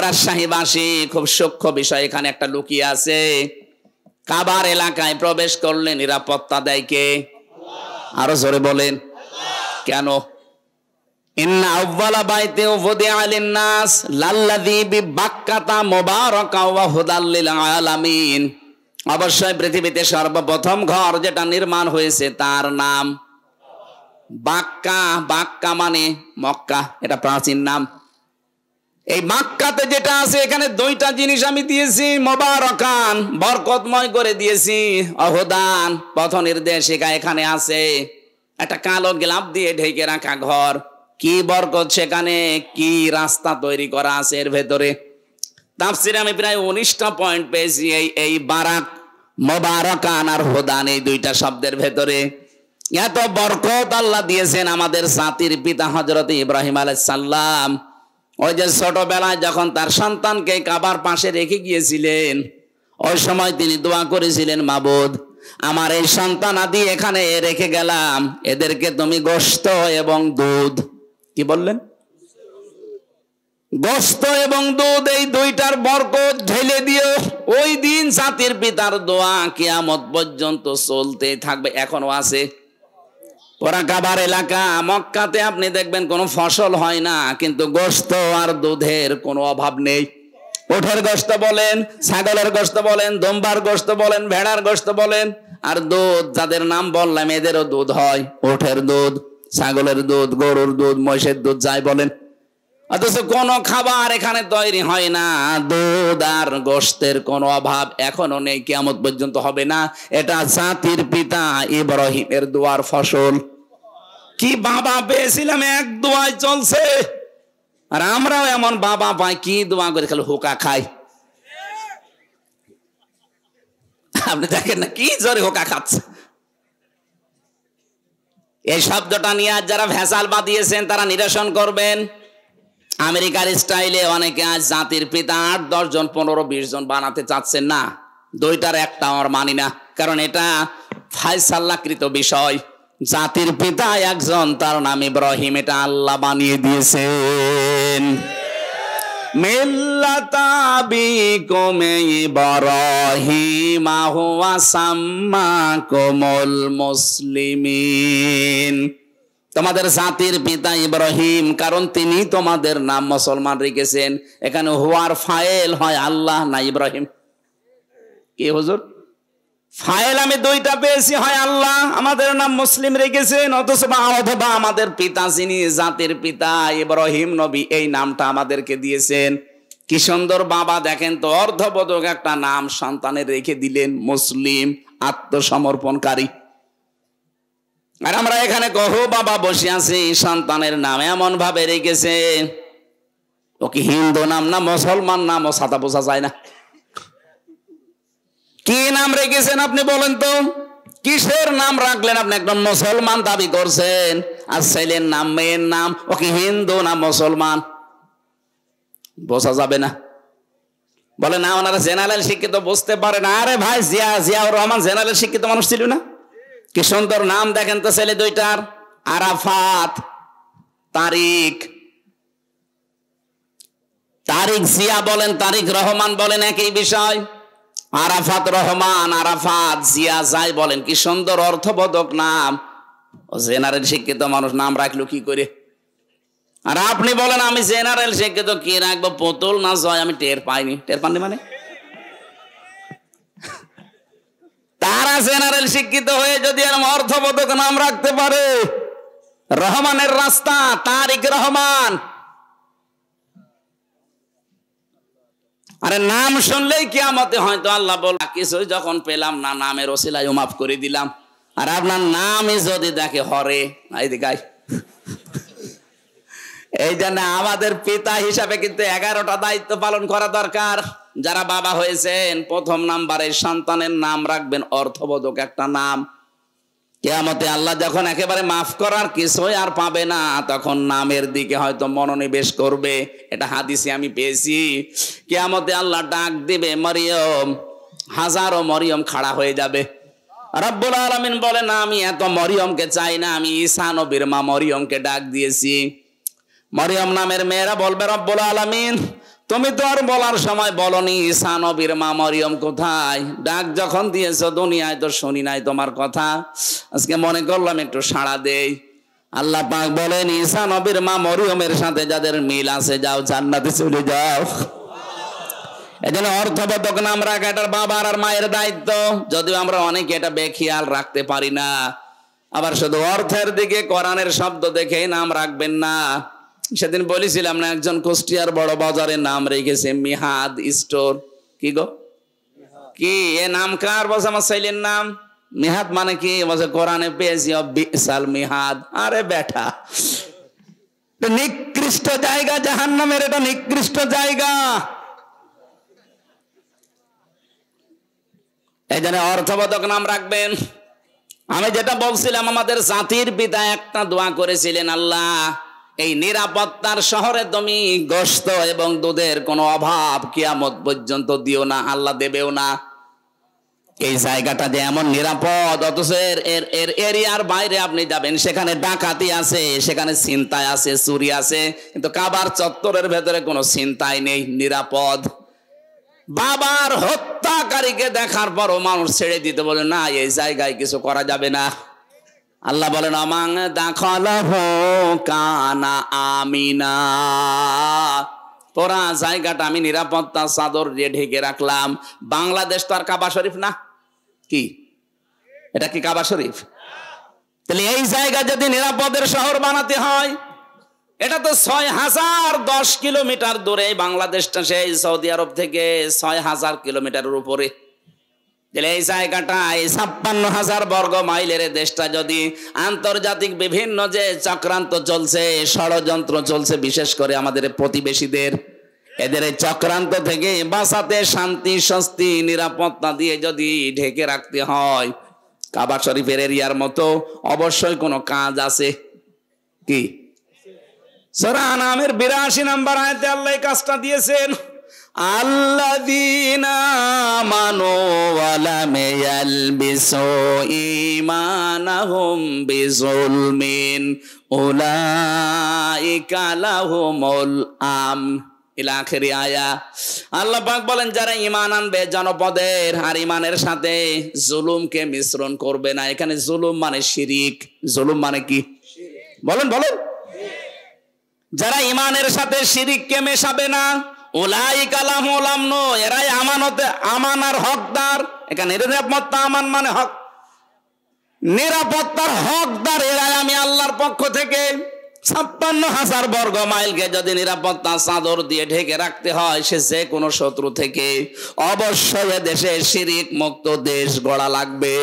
রাজশাহীবাসী খুব সূক্ষ্ম বিষয় এখানে একটা লুকিয়ে আছে। কাবার এলাকায় প্রবেশ করলে নিরাপত্তা দেয় কে? আরো জোরে বলেন কেন? ইন্না আউওয়ালা বাইতি উফদিআ লিন-নাস লাল্লাযী বিবাক্কাতা মুবারাকা ওয়া হুদাল লিল আলামিন। অবশ্যই পৃথিবীতে সর্বপ্রথম ঘর যেটা নির্মাণ হয়েছে তার নাম বাক্কা। বাক্কা মানে মক্কা, এটা প্রাচীন নাম। এই মক্কাতে যেটা আছে, এখানে দুইটা জিনিস আমি দিয়েছি, মুবারাকান, বরকতময় করে দিয়েছি, অহুদান, পথ নির্দেশিকা এখানে আছে। একটা কালো গ্লাভ দিয়ে ঢেকে রাখা ঘর, কি বরকত সেখানে, কি রাস্তা তৈরি করা আছে এর ভেতরে। তাফসিরে আমি প্রায় 19টা পয়েন্ট পেয়েছি এই বারাক, মুবারাকান আর হুদান, এই দুইটা শব্দের ভেতরে। এত বরকত আল্লাহ দিয়েছেন আমাদের জাতির পিতা হযরত ইব্রাহিম আলাইহিস সালাম। ওই যে ছোটবেলায় যখন তার সন্তানকে কাবার পাশে রেখে গিয়েছিলেন, ওই সময় তিনি দোয়া করেছিলেন, মাবুদ আমার এই সন্তান আদি এখানে রেখে গেলাম, এদেরকে তুমি গোশত এবং দুধ, কি বললেন? গোশত এবং দুধ, এই দুইটার বরকত ঢেলে দিও। ওই দিন জাতির পিতার দোয়া কিয়ামত পর্যন্ত চলতে থাকবে, এখনো আছে। ওরা কাবার এলাকা। মক্কাতে আপনি দেখবেন কোনো ফসল হয় না, কিন্তু গোশত আর দুধের কোনো অভাব নেই। উটের গোশত বলেন, ছাগলের গোশত বলেন, দম্বার গোশত বলেন, ভেড়ার গোশত বলেন, আর দুধ যাদের নাম বললাম এদেরও দুধ হয়। উটের দুধ, ছাগলের দুধ, গরুর দুধ, মহিষের দুধ, যাই বলেন। অথচ কোনো খাবার এখানে তৈরি হয় না, দুধ আর গোশতের কোনো অভাব এখনো নেই, কিয়ামত পর্যন্ত হবে না। এটা জাতির পিতা ইব্রাহিমের দোয়ার ফসল। কি বাবা পেয়েছিলাম, এক দোয়ায় চলছে। আর আমরাও এমন বাবা পাই, কি দোয়া করে খালি হোকা খাই। আপনি দেখেন না কি জোরে হোকা খাচ্ছে। এই শব্দটা নিয়ে আজ যারা ভেজাল বাদিয়েছেন তারা নিরসন করবেন। আমেরিকার স্টাইলে অনেকে আজ জাতির পিতা 8-10 জন 15-20 জন বানাতে চাচ্ছেন না। দুইটার একটা আমার মানি না, কারণ এটা ফায়সাল্লাকৃত বিষয়। জাতির পিতা একজন, তার নাম ইব্রাহিম, এটা আল্লাহ বানিয়ে দিয়েছেন। মিল্লাতা আবিকুম ইব্রাহিম হুয়া সাম্মাকুমুল মুসলিমিন। তোমাদের জাতির পিতা ইব্রাহিম, কারণ তিনি তোমাদের নাম মুসলমান রেখেছেন। এখানে হুয়ার ফাইল হয় আল্লাহ না ইব্রাহিম। কি হুজুর, ফাইল আমি দুইটা পেয়েছি, হয় আল্লাহ আমাদের নাম মুসলিম রেখেছেন, অথবা আমাদের পিতা যিনি জাতির পিতা ইব্রাহিম নবী, এই নামটা আমাদেরকে দিয়েছেন। কি সুন্দর বাবা, দেখেন তো, অর্ধবোধক একটা নাম সন্তানের রেখে দিলেন, মুসলিম, আত্মসমর্পণকারী। আর আমরা এখানে কহু বাবা বসে আছি, সন্তানের নাম এমন ভাবে রেখেছে, ও কি হিন্দু নাম না মুসলমান নাম, ও সাদা বোঝা যায় না। কি নাম রেখেছেন আপনি বলেন তো? কিসের নাম রাখলেন আপনি? একদম মুসলমান দাবি করছেন, আর ছেলের নাম, মেয়ের নাম, ও কি হিন্দু না মুসলমান, বোঝা যাবে না। বলে না ওনারা জেনারেল শিক্ষিত, বুঝতে পারে না। আরে ভাই, জিয়াউর রহমান জেনারেল শিক্ষিত মানুষ ছিল না? কি সুন্দর নাম দেখেন তো ছেলে দুইটার, আরাফাত, তারিক। তারিক জিয়া বলেন, তারিক রহমান বলেন, একই বিষয়। আরাফাত রহমান, আরাফাত জিয়া যাই বলেন, কি সুন্দর অর্থবোধক নাম। ও জেনারেল শিক্ষিত মানুষ নাম রাখলো কি করে? আর আপনি বলেন আমি জেনারেল শিক্ষিত, কি রাখবো, পুতুল না জয়? আমি টের পাইনি। টের পাননি মানে? তারা জেনারেল শিক্ষিত হয়ে যদি এরকম অর্থবোধক নাম রাখতে পারে, রহমানের রাস্তা, তারিক রহমান। আরে নাম শুনলেই কিয়ামতে হয়তো আল্লাহ বল, কিছুই যখন পেলাম না, নামের ওসিলায় মাফ করে দিলাম। আর আপনার নামই যদি দেখে হরে, এইদিকে এই জন্য আমাদের পিতা হিসাবে কিন্তু 11টা দায়িত্ব পালন করা দরকার। যারা বাবা হয়েছেন, প্রথম নাম্বারে সন্তানের নাম রাখবেন অর্থবোধক একটা নাম। কিয়ামতে আল্লাহ যখন একেবারে মাফ করার কিছুই আর পাবে না, তখন নামের দিকে হয়তো মনোনিবেশ করবে। এটা হাদিসে আমি পেয়েছি। কিয়ামতে আল্লাহ ডাক দিবে মরিয়ম, হাজারো মরিয়ম খাড়া হয়ে যাবে। রব্বুল আলামিন বলে না, আমি এত মরিয়মকে চাই না, আমি ঈসা নবীর মা মরিয়মকে ডাক দিয়েছি। মরিয়ম নামের মেয়েরা বলবে, রব্বুল আলামিন তুমি তো আর বলার সময় বলনি ঈসা নবীর মা মরিয়ম কোথায়? ডাক যখন দিয়েছো দুনিয়ায় তো শুনি নাই তোমার কথা, আজকে মনে করলাম একটু সাড়া দেই। আল্লাহ পাক বলেন, ঈসা নবীর মা মরিয়মের সাথে যাদের মিল আছে, যাও জান্নাতে চলে যাও। এজন্য অর্থবোধক নাম রাখা এটার বাবার আর মায়ের দায়িত্ব। যদিও আমরা অনেকে এটা বেখেয়াল রাখতে পারি না। আবার শুধু অর্থের দিকে কোরআনের শব্দ দেখে নাম রাখবেন না। সেদিন বলেছিলাম না, একজন কুষ্টিয়ার বড় বাজারে নাম রেখেছে মিহাদ স্টোর। কি গো, কি এ নাম কার? বলছে আমার ছেলের নাম। মিহাদ মানে কি? বলছে কোরআনে পেয়েছি বিসাল মিহাদ। আরে বেটা, নিকৃষ্ট জায়গা জাহান্নামের, এটা নিকৃষ্ট জায়গা। এই জন্য অর্থবোধক নাম রাখবেন। আমি যেটা বলছিলাম, আমাদের জাতির পিতা একটা দোয়া করেছিলেন, আল্লাহ এই নিরাপত্তার শহরে তুমি গোশত এবং দুধের কোনো অভাব কিয়ামত পর্যন্ত দিও না, আল্লাহ দেবেও না। এই জায়গাটা যে এমন নিরাপদ, অথচ এর এরিয়ার বাইরে আপনি যাবেন, সেখানে ডাকাতি আছে, সেখানে ছিনতাই আছে, চুরি আছে, কিন্তু কাবার চত্বরের ভেতরে কোনো ছিনতাই নেই, নিরাপদ। বাবার হত্যাকারীকে দেখার পরও মানুষ ছেড়ে দিতে বলে না, এই জায়গায় কিছু করা যাবে না। আল্লাহ বলেন আমান দাখালাহু কানা আমিনা, পুরা জায়গাটা আমি নিরাপত্তা চাদর দিয়ে ঢেকে রাখলাম। বাংলাদেশ তো আর কাবা শরীফ না, কি এটা কি কাবা শরীফ? তাহলে এই জায়গা যদি নিরাপদের শহর বানাতে হয়, এটা তো 6010 কিলোমিটার দূরে বাংলাদেশটা, সেই সৌদি আরব থেকে 6000 কিলোমিটারের উপরে। এই জায়গাটা এই 56,000 বর্গ মাইলের দেশটা যদি আন্তর্জাতিক বিভিন্ন যে চক্রান্ত চলছে, ষড়যন্ত্র চলছে, বিশেষ করে আমাদের প্রতিবেশীদের, এদের এই চক্রান্ত থেকে বাঁচাতে শান্তি স্বস্তি নিরাপত্তা দিয়ে যদি ঢেকে রাখতে হয়, কাবা শরীফের এরিয়ার মতো অবশ্যই কোনো কাজ আছে। কি সূরা আনামের 82 নম্বর আয়াতে আল্লাহ এই কাজটা দিয়েছেন। আল্লাযীনা আমানু ওয়া লাম ইয়ালবিসু ঈমানাহুম বিযুলমিন উলাইকা লাহুমুল আমন ইলা আখিরি আয়া। আল্লাহ পাক বলেন যারা ঈমান আনবে জনপদের, আর ঈমানের সাথে জুলুমকে মিশ্রণ করবে না। এখানে জুলুম মানে শিরিক। জুলুম মানে কি বলেন বলেন? যারা ঈমানের সাথে শিরিককে মেশাবে না, উলাইকা লাহুমুল আমন, এরাই আমানতে আমানার হকদার। এখানে নিরাপত্তা আমান মানে হক, নিরাপত্তার হকদার এরাই আমি আল্লাহর পক্ষ থেকে। 56,000 বর্গ মাইলকে যদি নিরাপত্তা চাদর দিয়ে ঢেকে রাখতে হয়, সে যে কোনো শত্রু থেকে, অবশ্যই দেশে শিরিক মুক্ত দেশ গড়া লাগবে।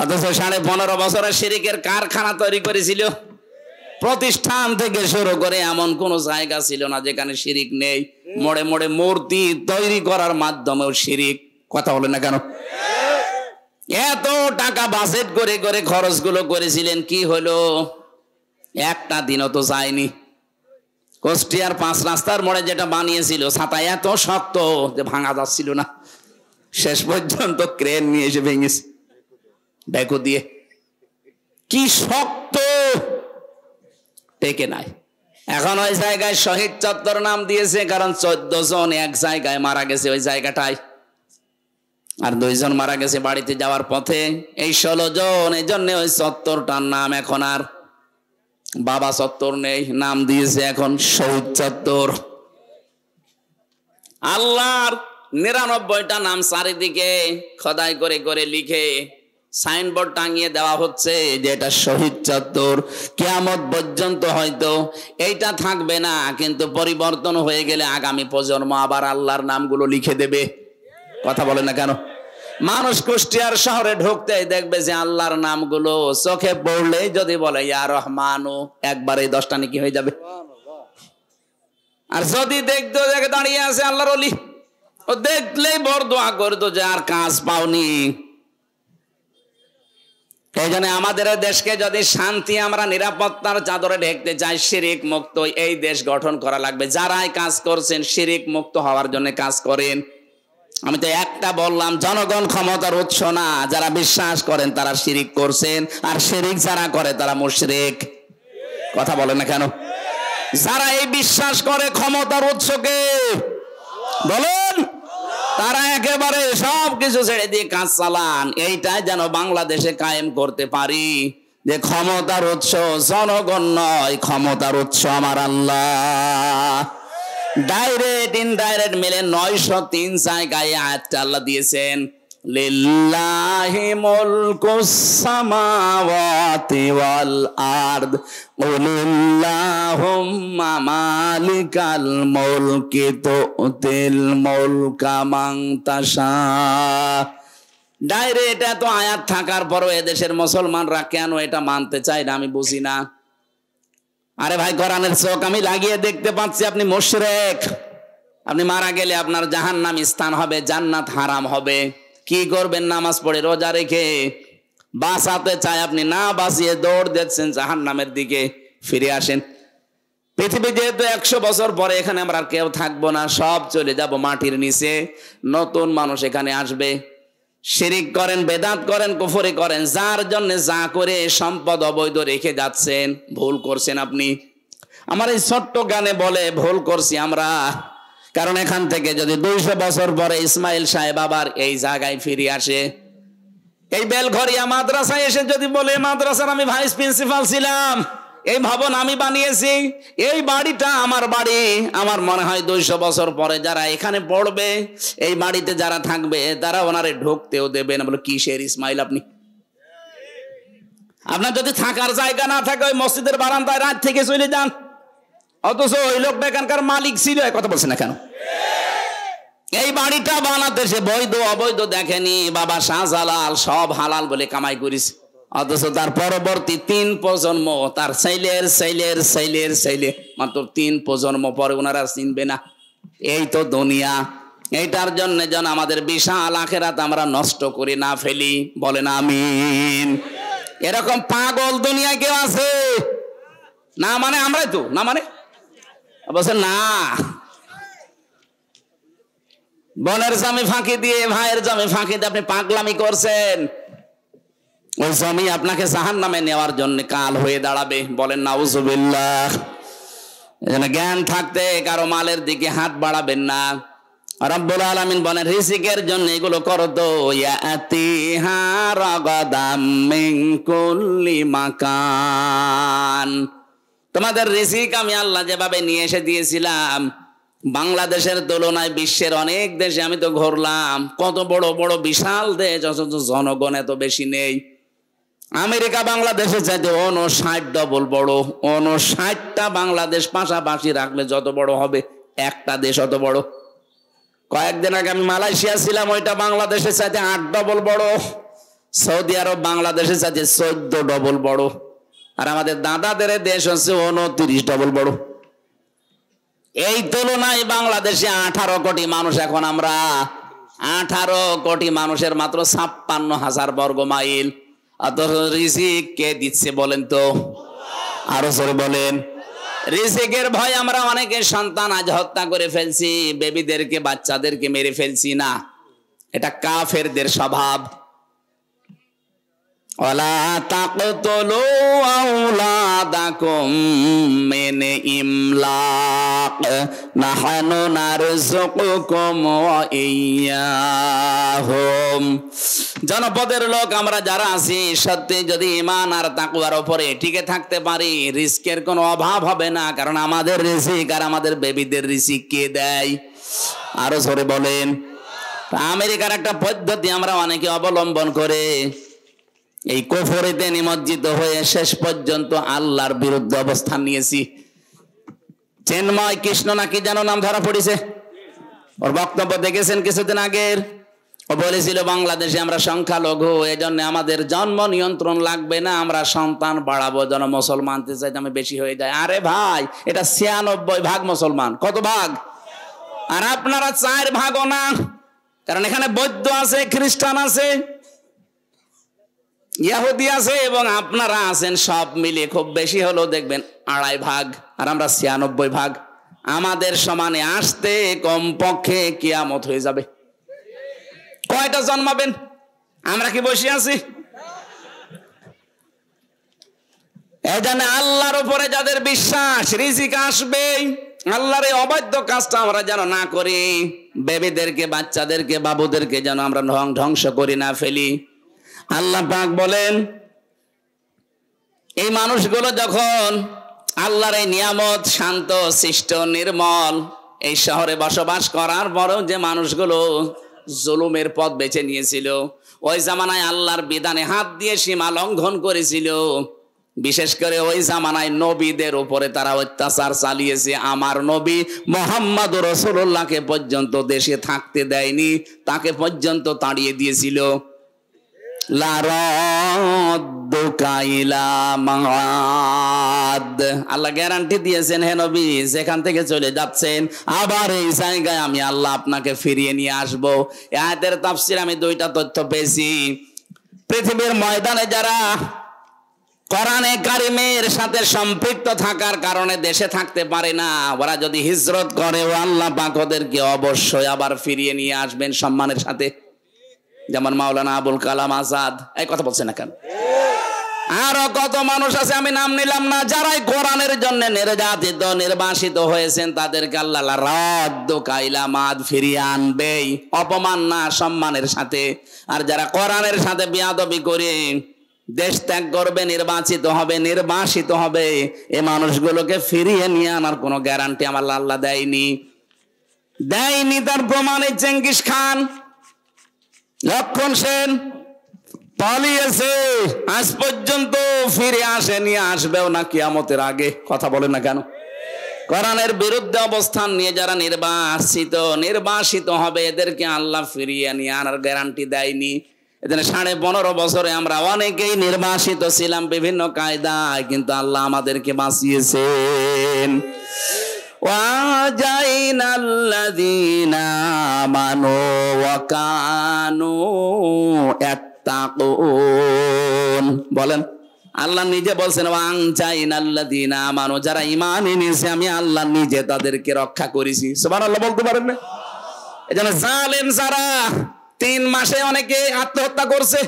অথচ 15.5 বছরের শিরিকের কারখানা তৈরি করেছিল। প্রতিষ্ঠান থেকে শুরু করে এমন কোন জায়গা ছিল না যেখানে শিরিক নেই। মোড়ে মোড়ে মূর্তি তৈরি করার মাধ্যমেও শিরিক। কথা বলেন না কেন? এত টাকা বাজেট করে করে খরচগুলো করেছিলেন, কি হলো? একটা দিনও তো যায়নি। কুষ্টিয়ার 5 রাস্তার মোড়ে যেটা বানিয়েছিল, ছাতা এত শক্ত যে ভাঙা যাচ্ছিল না। শেষ পর্যন্ত ক্রেন নিয়ে এসে ভেঙেছে ব্যাকো দিয়ে। কি শক্ত, টেকে নাই। এখন ওই জায়গায় শহীদ চত্বর নাম দিয়েছে, কারণ 14 জন এক জায়গায় মারা গেছে ওই জায়গাটায়, আর 2 জন মারা গেছে বাড়িতে যাওয়ার পথে। এই 16 জন, এই জন্য ওই চত্বরটার নাম এখন আর বাবা চত্বর নেই, নাম দিয়েছে এখন শহীদ চত্বর। আল্লাহর 99টা নাম চারিদিকে খোদাই করে করে লিখে সাইনবোর্ড টাঙিয়ে দেওয়া হচ্ছে যে এটা শহীদ চত্বর। কিয়ামত পর্যন্ত হয়তো এইটা থাকবে না, কিন্তু পরিবর্তন হয়ে গেলে আগামী প্রজন্ম আবার আল্লাহর নামগুলো লিখে দেবে। কথা বলে না কেন? মানুষ কুষ্টিয়ার শহরে ঢুকতেই দেখবে যে আল্লাহর নামগুলো চোখে পড়লেই যদি বলে ইয়া রহমানু, একবারে 10টা নাকি হয়ে যাবে। আর যদি দেখতো দাঁড়িয়ে আছে আল্লাহর ওলি, ও দেখলেই বড় দোয়া করতো যে আর কাজ পাওনি। এই জন্য আমাদের দেশকে যদি শান্তি, আমরা নিরাপত্তার চাদরে ঢেকতে চাই, শিরিক মুক্ত এই দেশ গঠন করা লাগবে। যারাই কাজ করছেন শিরিক মুক্ত হওয়ার জন্য কাজ করেন। আমি তো একটা বললাম, জনগণ ক্ষমতার উৎস না। যারা বিশ্বাস করেন তারা শিরিক করছেন, আর শিরিক যারা করে তারা মুশরিক। কথা বলেন না কেন? যারা এই বিশ্বাস করে ক্ষমতার উৎসকে বলেন, তারা একেবারে সবকিছু ছেড়ে দিয়ে কাজ চালান। এইটাই যেন বাংলাদেশে কায়েম করতে পারি যে ক্ষমতার উৎস জনগণ নয়, ক্ষমতার উৎস আমার আল্লাহ। ডাইরেক্ট ইনডাইরেক্ট মিলে 903 জায়গায় আয়াতটা আল্লাহ দিয়েছেন। লিল্লাহি মুলকুস সামাওয়াতি ওয়াল আরদ কুলিল্লাহুম্মা মালিকাল মুলকি তুতিল মুলকা মান তাশা। ডাইরেক্ট এত আয়াত থাকার পরও এদেশের মুসলমানরা কেন এটা মানতে চায় না আমি বুঝি না। আরে ভাই, কোরআনের চোখ আমি লাগিয়ে দেখতে পাচ্ছি আপনি মুশরিক। আপনি মারা গেলে আপনার জাহান্নামী স্থান হবে, জান্নাত হারাম হবে। কি করবেন? নামাজ পড়ে রোজা রেখে বাঁচাতে চায়, আপনি না বাঁচিয়ে দৌড় দিচ্ছেন জাহান্নামের দিকে। ফিরে আসেন। পৃথিবী যেহেতু 100 বছর পরে এখানে আমরা কেউ থাকবো না, সব চলে যাব মাটির নিচে। নতুন মানুষ এখানে আসবে। শিরিক করেন, বেদাত করেন, কুফরি করেন, যার জন্য যা করে সম্পদ অবৈধ রেখে যাচ্ছেন, ভুল করছেন আপনি। আমার এই ছোট্ট গানে বলে ভুল করছি আমরা, কারণ এখান থেকে যদি 200 বছর পরে ইসমাইল সাহেব আবার এই জায়গায় ফিরে আসে, এই বেলঘরিয়া মাদ্রাসায় এসে যদি বলে মাদ্রাসার আমি ভাইস প্রিন্সিপাল ছিলাম, এই ভবন আমি বানিয়েছি, এই বাড়িটা আমার বাড়ি, আমার মনে হয় 200 বছর পরে যারা এখানে পড়বে, এই বাড়িতে যারা থাকবে, তারা ওনারে ঢুকতেও দেবে না। বলে কিসের ইসমাইল আপনি? আপনার যদি থাকার জায়গা না থাকে ওই মসজিদের বারান্দায় রাত থেকে চলে যান, অথচ ওই লোকটা এখানকার মালিক ছিল। কথা বলছেন না কেন? এই বাড়িটা বানাতে সে বৈধ অবৈধ দেখেনি, বাবা শাহজালাল সব হালাল বলে কামাই করেছে, অথচ তার পরবর্তী 3 প্রজন্ম, তার ছেলের ছেলের ছেলের ছেলে, মাত্র 3 প্রজন্ম পরে ওনারা চিনবে না। এই তো দুনিয়া। এইটার জন্য যেন আমাদের বিশাল আখিরাত আমরা নষ্ট করে না ফেলি, বলেন আমিন। এরকম পাগল দুনিয়ায় কেউ আছে না? মানে আমরাই তো না, মানে বলছেন না। বোনের জমি ফাঁকি দিয়ে, ভাইয়ের জমি ফাঁকি দিয়ে আপনি পাগলামি করছেন, ওই জমি আপনাকে জাহান্নামে নেওয়ার জন্য কাল হয়ে দাঁড়াবে, বলেন নাউজুবিল্লাহ। এজন্য জ্ঞান থাকতে কারো মালের দিকে হাত বাড়াবেন না। রব্বুল আলামিন বলেন রিজিকের জন্য এগুলো করো তো, ইয়াতিহা রাগাদাম মিন কুল্লি মাকান। তোমাদের রিজিক আমি আল্লাহ যেভাবে নিয়ে এসে দিয়েছিলাম, বাংলাদেশের তুলনায় বিশ্বের অনেক দেশে আমি তো ঘুরলাম, কত বড় বড় বিশাল দেশ, অথচ জনগণ এত বেশি নেই। আমেরিকা বাংলাদেশের চাইতে 59 ডবল বড়। 59টা বাংলাদেশ পাশাপাশি রাখলে যত বড় হবে একটা দেশ অত বড়। কয়েকদিন আগে আমি মালয়েশিয়া ছিলাম, ওইটা বাংলাদেশের চাইতে 8 ডবল বড়। সৌদি আরব বাংলাদেশের চাইতে 14 ডবল বড়। আর আমাদের দাদাদের দেশ হচ্ছে 29 ডবল বড়। এই তুলনায় বাংলাদেশে 18 কোটি মানুষ, এখন আমরা 18 কোটি মানুষের মাত্র 56,000 বর্গ মাইল। অথচ রিজিক কে দিচ্ছে বলেন তো? আরো জোরে বলেন। রিজিকের ভয় আমরা অনেকে সন্তান আজ হত্যা করে ফেলছি, বেবিদেরকে বাচ্চাদেরকে মেরে ফেলছি না, এটা কাফেরদের স্বভাব। ওয়ালা তাকতুলু আওলাদাকুম মিন ইমলাক নাহনু নারযুকুকুম ওয়া ইয়্যাহুম। জনপদের লোক আমরা যারা আছি, সত্যি যদি ঈমান আর তাকওয়ার উপরে টিকে থাকতে পারি, রিজিকের কোনো অভাব হবে না। কারণ আমাদের রিজিক আর আমাদের বেবিদের রিজিক কে দেয়? আরো জোরে বলেন। আমেরিকার একটা পদ্ধতি আমরা অনেকে অবলম্বন করে এই কুফরিতে নিমজ্জিত হয়ে শেষ পর্যন্ত আল্লাহর বিরুদ্ধে অবস্থান নিয়েছি। চিন্ময় কৃষ্ণ নাকি যেন নাম ধরা পড়েছে, ওর বক্তব্য দেখেছেন কিছুদিন আগের। ও বলেছিল বাংলাদেশে আমরা সংখ্যালঘু, এজন্য আমাদের জন্ম নিয়ন্ত্রণ লাগবে না, আমরা সন্তান বাড়াবো যেন মুসলমানদের চাইতে আমি বেশি হয়ে যায়। আরে ভাই, এটা 96 ভাগ মুসলমান। কত ভাগ? আর আপনারা 4 ভাগও না, কারণ এখানে বৌদ্ধ আছে, খ্রিস্টান আছে, ইহুদি আছে এবং আপনারা আছেন, সব মিলে খুব বেশি হলেও দেখবেন 2.5 ভাগ, আর আমরা 96 ভাগ। আমাদের সমানে আসতে কমপক্ষে কিয়ামত হয়ে যাবে। কয়টা জন্মাবেন? আমরা কি বসে আছি? এজন্য আল্লাহর উপরে যাদের বিশ্বাস, রিজিক আসবে। আল্লাহর এই অবাধ্য কাজটা আমরা যেন না করি, বেবিদেরকে, বাচ্চাদেরকে, বাবুদেরকে যেন আমরা ধ্বংস করি না ফেলি। আল্লাহ পাক বলেন এই মানুষগুলো যখন আল্লাহর এই নিয়ামত, শান্ত, শিষ্ট, নির্মল এই শহরে বসবাস করার পরেও যে মানুষগুলো জুলুমের পথ বেছে নিয়েছিল, ওই জামানায় আল্লাহর বিধানে হাত দিয়ে সীমা লঙ্ঘন করেছিল, বিশেষ করে ওই জামানায় নবীদের উপরে তারা অত্যাচার চালিয়েছে। আমার নবী মুহাম্মদ রাসূলুল্লাহকে পর্যন্ত দেশে থাকতে দেয়নি, তাকে পর্যন্ত তাড়িয়ে দিয়েছিল। আল্লাহ গ্যারান্টি দিয়েছেন, হে নবী যেখান থেকে চলে যাচ্ছেন আবার এই জায়গায় আমি আল্লাহ আপনাকে ফিরিয়ে নিয়ে আসবো। এই আয়াতের তাফসীর আমি 2টা তথ্য পেয়েছি। পৃথিবীর ময়দানে যারা কোরআনে কারিমের সাথে সম্পৃক্ত থাকার কারণে দেশে থাকতে পারে না, ওরা যদি হিজরত করে, ও আল্লাহ পাক ওদেরকে অবশ্যই আবার ফিরিয়ে নিয়ে আসবেন সম্মানের সাথে। যেমন মাওলানা আবুল কালাম আজাদ, এই কথা বলছে না কেন? আরো কত মানুষ আছে আমি নাম নিলাম না, যারাই কোরআনের জন্য নির্যাতিত নির্বাসিত হয়েছেন তাদেরকে আল্লাহ রাদ্দু কাইলা মাদ ফিরিয়ে আনবেই, অপমান না সম্মানের সাথে। আর যারা কোরআনের সাথে বিয়াদবি করে দেশ ত্যাগ করবে, নির্বাচিত হবে, নির্বাসিত হবে, এই মানুষগুলোকে ফিরিয়ে নিয়ে আনার কোনো গ্যারান্টি আমার আল্লাহ দেয়নি। তার প্রমাণে চেঙ্গিস খান, লক্ষণ সেন পালিয়েছে, আজ পর্যন্ত ফিরে আসেনি, আসবেও না কিয়ামতের আগে। কথা বলে না কেন? কোরআনের বিরুদ্ধে অবস্থান নিয়ে যারা নির্বাসিত হবে এদেরকে আল্লাহ ফিরিয়ে নিয়ে আনার গ্যারান্টি দেয়নি। এখানে 15.5 বছরে আমরা অনেকেই নির্বাসিত ছিলাম বিভিন্ন কায়দায়, কিন্তু আল্লাহ আমাদেরকে বাঁচিয়েছেন। ওয়াজাইনাল্লাযীনা আমানু ওয়া কানু ইয়াত্তাকুন। বলেন, আল্লাহ নিজে বলছেন ওয়াজাইনাল্লাযীনা আমানু, যারা ঈমান এনেছে আমি আল্লাহ নিজে তাদেরকে রক্ষা করেছি। সুবহানাল্লাহ বলতে পারেন না? এজন্য জালেম যারা 3 মাসে অনেকে আত্মহত্যা করছে,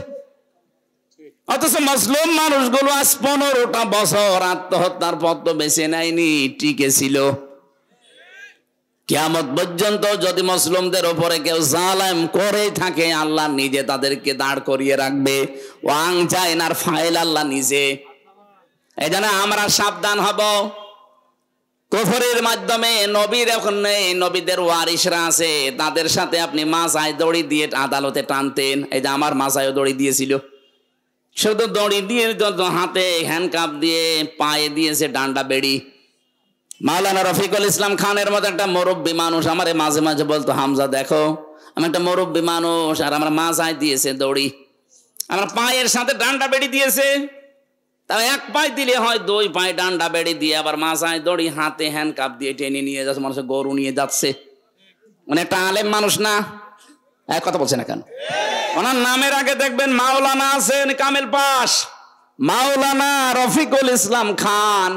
অথচ মুসলিম মানুষগুলো আজ 15টা বছর আত্মহত্যার পথ তো বেছে নেয়নি, টিকে ছিল। কিয়ামত পর্যন্ত যদি মুসলিমদের উপরে কেউ জালেম করে থাকে আল্লাহ নিজে তাদেরকে দাঁড় করিয়ে রাখবে। ওয়াং চায়নার ফাইল আল্লাহ নিজে। এজন্য আমরা সাবধান হব। কুফরের মাধ্যমে নবীর এখন নেই, নবীদের ওয়ারিসরা আছে, তাদের সাথে আপনি মাথায় দড়ি দিয়ে আদালতে টানতেন। এই যে আমার মাথায় দড়ি দিয়েছিল, শুধু দড়ি দিয়ে, হাতে হ্যান্ডকাপ দিয়ে, পায়ে দিয়েছে ডান্ডা বেড়ি। মাওলানা রফিকুল ইসলাম খানের মতো একটা মুরব্বী মানুষ আমারে মাঝে মাঝে বলতো, হামজা দেখো আমি একটা মুরব্বী মানুষ, আর আমার মাথায় দিয়েছে দড়ি, আমার পায়ের সাথে ডান্ডা বেড়ি দিয়েছে। তাও 1 পায়ে দিলে হয়, 2 পায়ে ডান্ডা বেড়ি দিয়ে আবার মাথায় দড়ি, হাতে হ্যান্ডকাপ দিয়ে টেনে নিয়ে যাচ্ছে, মানুষের গরু নিয়ে যাচ্ছে। মানে একটা আলেম মানুষ না? এক কথা বলছে না কেন? ওনার নামের আগে দেখবেন মাওলানা আছেন, কামেল পাশ, মাওলানা রফিকুল ইসলাম খান।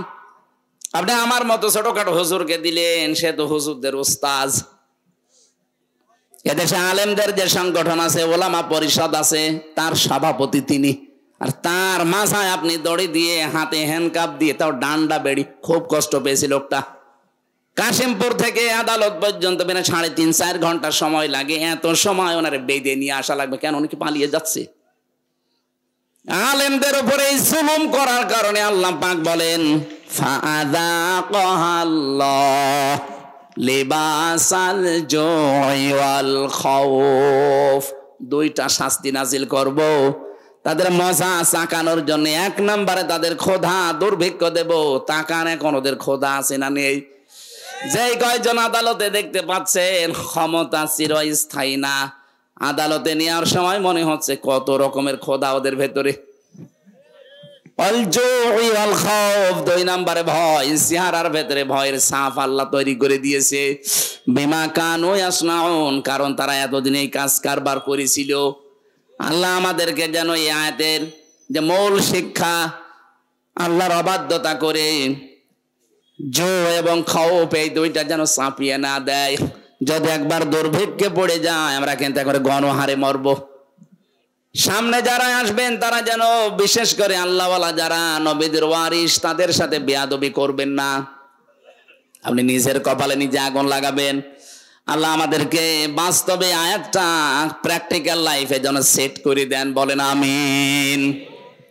আপনি আমার মতো ছোটখাটো হুজুরকে দিলেন, সে তো হুজুরদের উস্তাজ। এদেশে আলেমদের যে সংগঠন আছে, ওলামা পরিষদ আছে, তার সভাপতি তিনি। আর তার মাথায় আপনি দড়ি দিয়ে, হাতে হ্যান্ডকাপ দিয়ে, তাও ডান্ডা বেড়ি। খুব কষ্ট পেয়েছি লোকটা। কাশিমপুর থেকে আদালত পর্যন্ত 3.5-4 ঘন্টা সময় লাগে। এত সময় ওনারে বেঁধে নিয়ে আসা লাগবে কেন? উনি কি পালিয়ে যাচ্ছে? আলেমদের উপরে জুলুম করার কারণে আল্লাহ পাক বলেন ফাযাকাল্লাহ লিবাসাল জুই ওয়াল খাউফ। 2টা শাস্তি নাজিল করব তাদের মজা চাকানোর জন্য। 1 নম্বরে তাদের ক্ষুধা দুর্ভিক্ষ দেব। তাকান এখন ওদের ক্ষুধা আছে না নেই? যেই কয়জন আদালতে দেখতে পাচ্ছেন ক্ষমতা চিরস্থায়ী না, আদালতে নেওয়ার সময় মনে হচ্ছে কত রকমের ক্ষুধা ওদের ভেতরে। 2 নম্বরে ভয়, চেহারার ভেতরে ভয়ের ছাপ আল্লাহ তৈরি করে দিয়েছে। বিমা কানু ইয়াসনাউন, কারণ তারা এতদিন এই কাজ কারবার করেছিল। আল্লাহ আমাদেরকে যেন এই আয়াতের যে মূল শিক্ষা, আল্লাহর অবাধ্যতা করে জো এবং খাওপ, এই 2টা যেন চাপিয়ে না দেয়। যদি একবার দুর্ভিক্ষে পড়ে যায় আমরা কিন্তু একবারে গণহারে মরব। সামনে যারা আসবেন তারা যেন বিশেষ করে আল্লাহওয়ালা যারা নবীদের ওয়ারিস, তাদের সাথে বেয়াদবি করবেন না। আপনি নিজের কপালে নিজে আগুন লাগাবেন। আল্লাহ আমাদেরকে বাস্তবে আয়াতটা প্র্যাকটিক্যাল লাইফে যেন সেট করে দেন। বলেন আমিন।